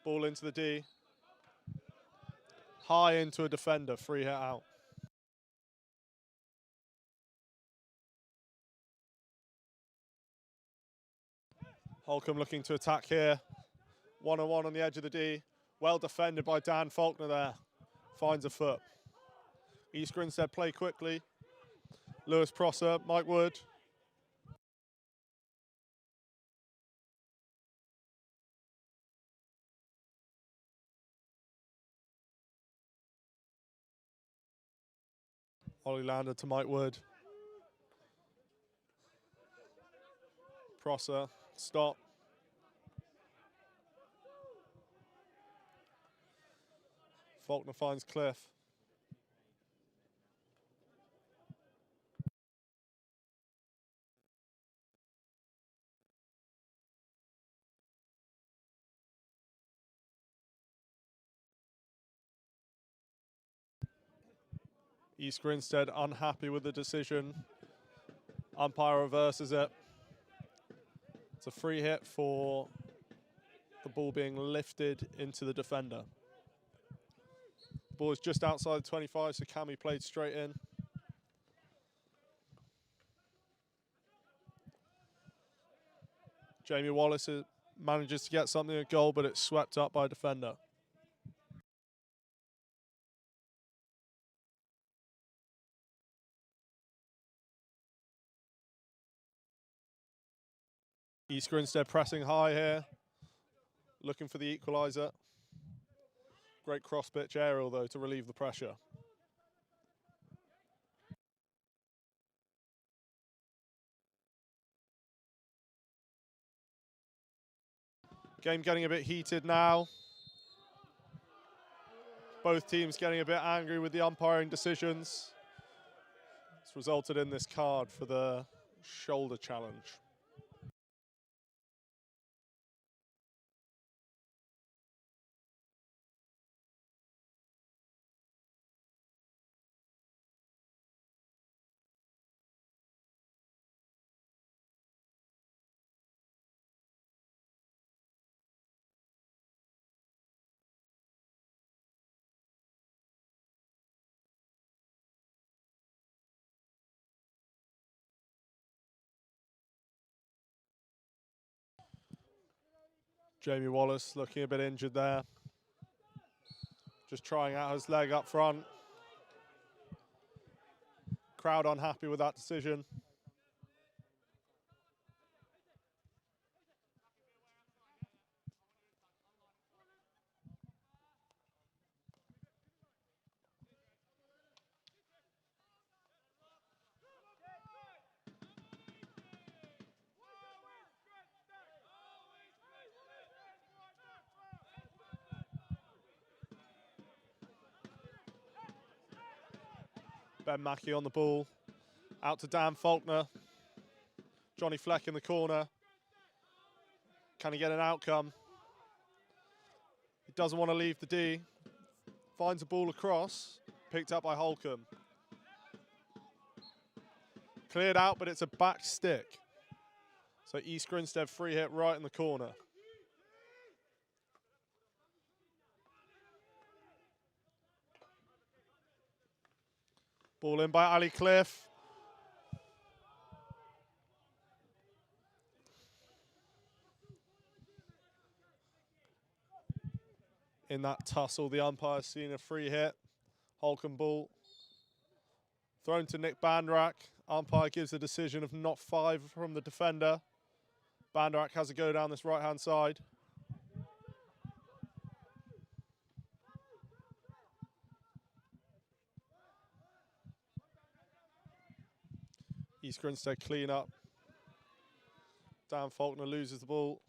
Ball into the D. High into a defender, free hit out. Holcombe looking to attack here. 1-on-1 on the edge of the D. Well defended by Dan Faulkner there. Finds a foot. East Grinstead play quickly. Lewis Prosser, Mike Wood. Ollie Lander to Mike Wood. Prosser, stop. Faulkner finds Cliff. East Grinstead unhappy with the decision. Umpire reverses it. It's a free hit for the ball being lifted into the defender. The ball is just outside the 25, so Cammy played straight in. Jamie Wallace manages to get something at goal, but it's swept up by a defender. East Grinstead pressing high here, looking for the equaliser. Great cross-pitch aerial, though, to relieve the pressure. Game getting a bit heated now. Both teams getting a bit angry with the umpiring decisions. It's resulted in this card for the shoulder challenge. Jamie Wallace looking a bit injured there. Just trying out his leg up front. Crowd unhappy with that decision. Ben Mackey on the ball. Out to Dan Faulkner. Johnny Fleck in the corner. Can he get an outcome? He doesn't want to leave the D. Finds a ball across. Picked up by Holcombe. Cleared out, but it's a back stick. So East Grinstead free hit right in the corner. Ball in by Ali Cliff. In that tussle, the umpire's seen a free hit. Holcombe ball. Thrown to Nick Bandrak. Umpire gives a decision of not 5 from the defender. Bandrak has a go down this right-hand side. East Grinstead clean up. Dan Faulkner loses the ball.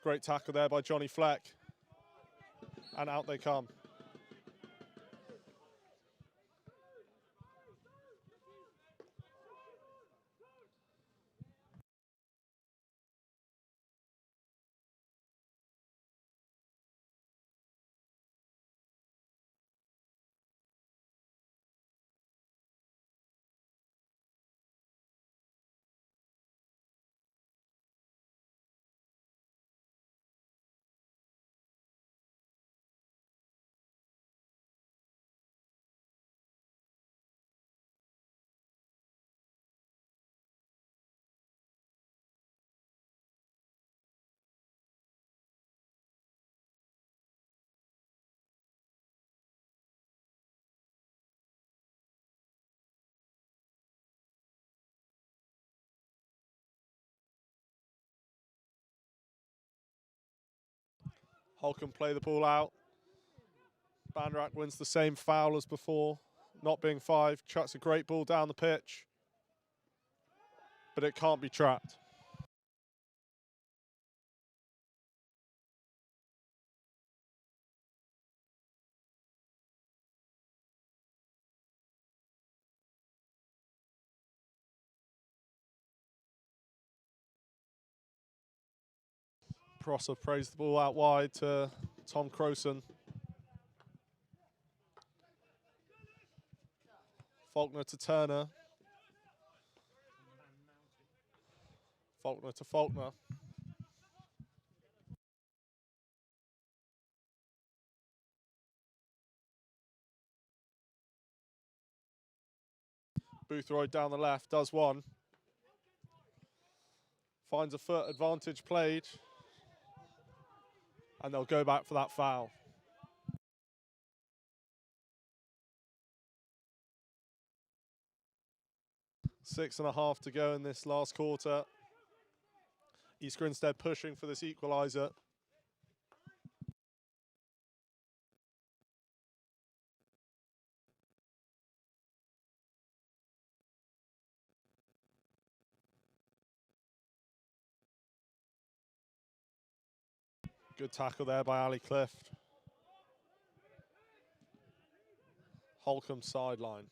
Great tackle there by Johnny Fleck. And out they come. Holcombe play the ball out. Bandrak wins the same foul as before, not being 5. Chucks a great ball down the pitch, but it can't be trapped. Prosser praised the ball out wide to Tom Crowson. Faulkner to Turner. Faulkner to Faulkner. Boothroyd down the left, does one. Finds a foot advantage played. And they'll go back for that foul. Six and a half to go in this last quarter. East Grinstead pushing for this equaliser. Good tackle there by Ali Cliff. Holcombe sideline.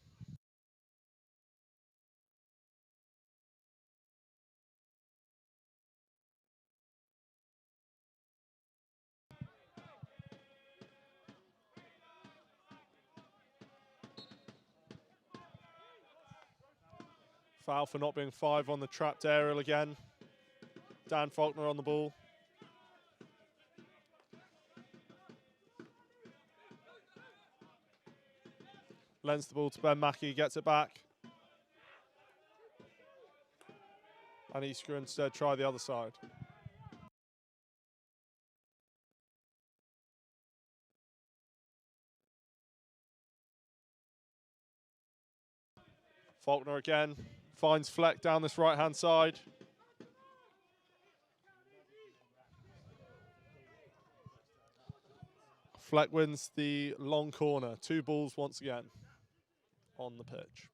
Foul for not being 5 on the trapped aerial again. Dan Faulkner on the ball. Lends the ball to Ben Mackey, gets it back. And East Grinstead try the other side. Faulkner again, finds Fleck down this right-hand side. Fleck wins the long corner. 2 balls once again on the pitch.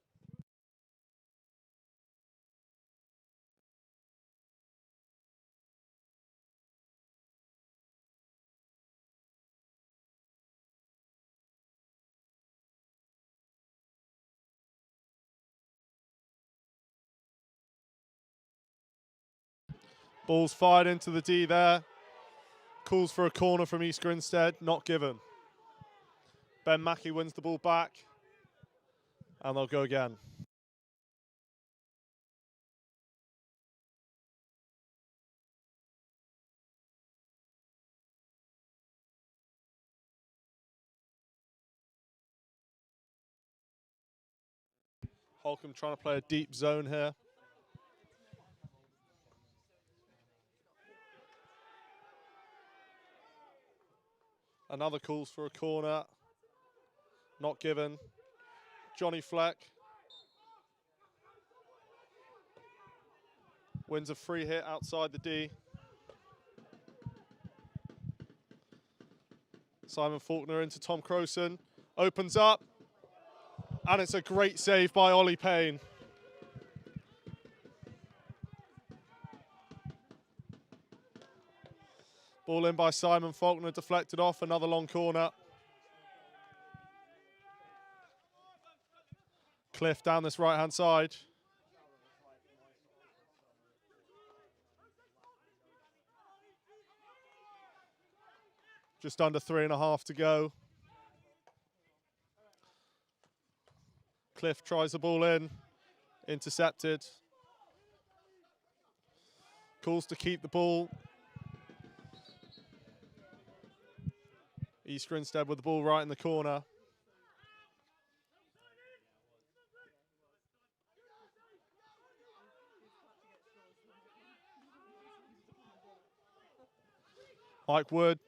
Ball's fired into the D there. Calls for a corner from East Grinstead, not given. Ben Mackey wins the ball back, and they'll go again. Holcombe trying to play a deep zone here. Another calls for a corner. Not given. Johnny Fleck wins a free hit outside the D. Simon Faulkner into Tom Crowson. Opens up. And it's a great save by Ollie Payne. Ball in by Simon Faulkner, deflected off, another long corner. Cliff down this right-hand side. Just under 3.5 to go. Cliff tries the ball in, intercepted. Calls to keep the ball. East Grinstead with the ball right in the corner. Mike Wood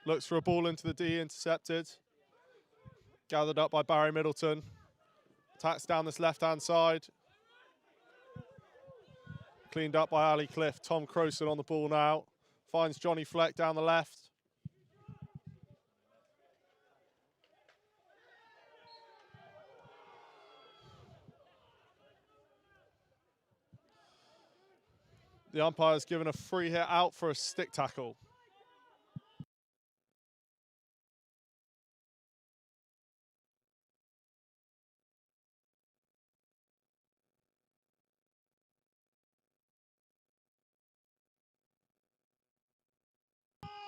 looks for a ball into the D, intercepted. Gathered up by Barry Middleton. Attacks down this left-hand side. Cleaned up by Ali Cliff. Tom Crowson on the ball now. Finds Johnny Fleck down the left. The umpire's given a free hit out for a stick tackle.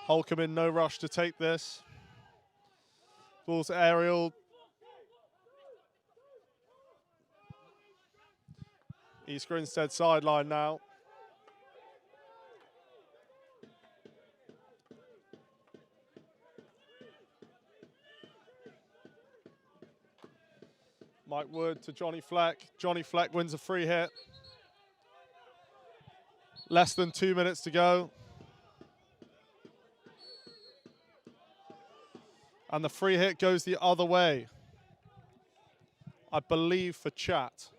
Holcombe in no rush to take this. Ball's aerial. East Grinstead sideline now. Mike Wood to Johnny Fleck. Johnny Fleck wins a free hit. Less than 2 minutes to go. And the free hit goes the other way. I believe for Chat.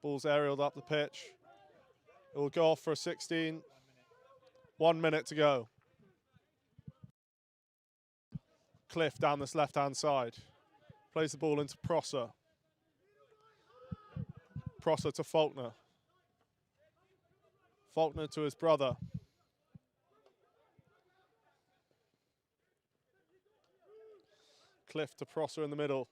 Ball's aerialed up the pitch. It will go off for a 16. 1 minute to go. Cliff down this left-hand side. Plays the ball into Prosser. Prosser to Faulkner. Faulkner to his brother. Cliff to Prosser in the middle.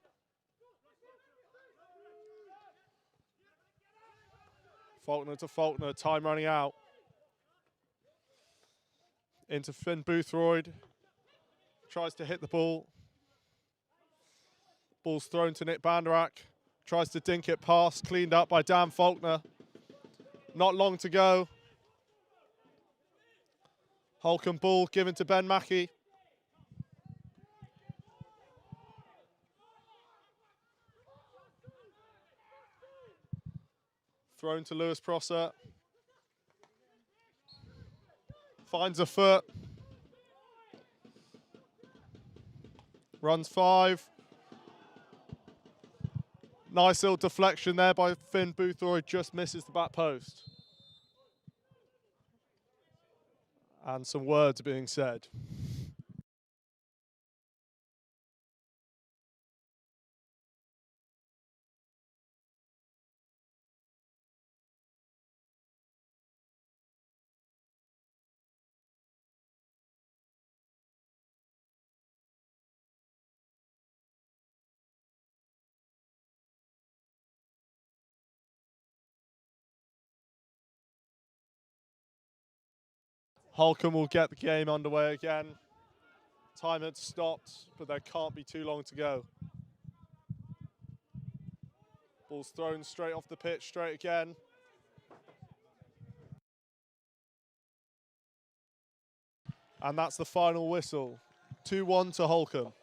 Faulkner to Faulkner, time running out. Into Finn Boothroyd. Tries to hit the ball. Ball's thrown to Nick Banderak. Tries to dink it past, cleaned up by Dan Faulkner. Not long to go. Holcombe ball given to Ben Mackey. Thrown to Lewis Prosser. Finds a foot. Runs 5. Nice little deflection there by Finn Boothroyd, just misses the back post. And some words being said. Holcombe will get the game underway again. Time had stopped, but there can't be too long to go. Ball's thrown straight off the pitch, straight again. And that's the final whistle. 2-1 to Holcombe.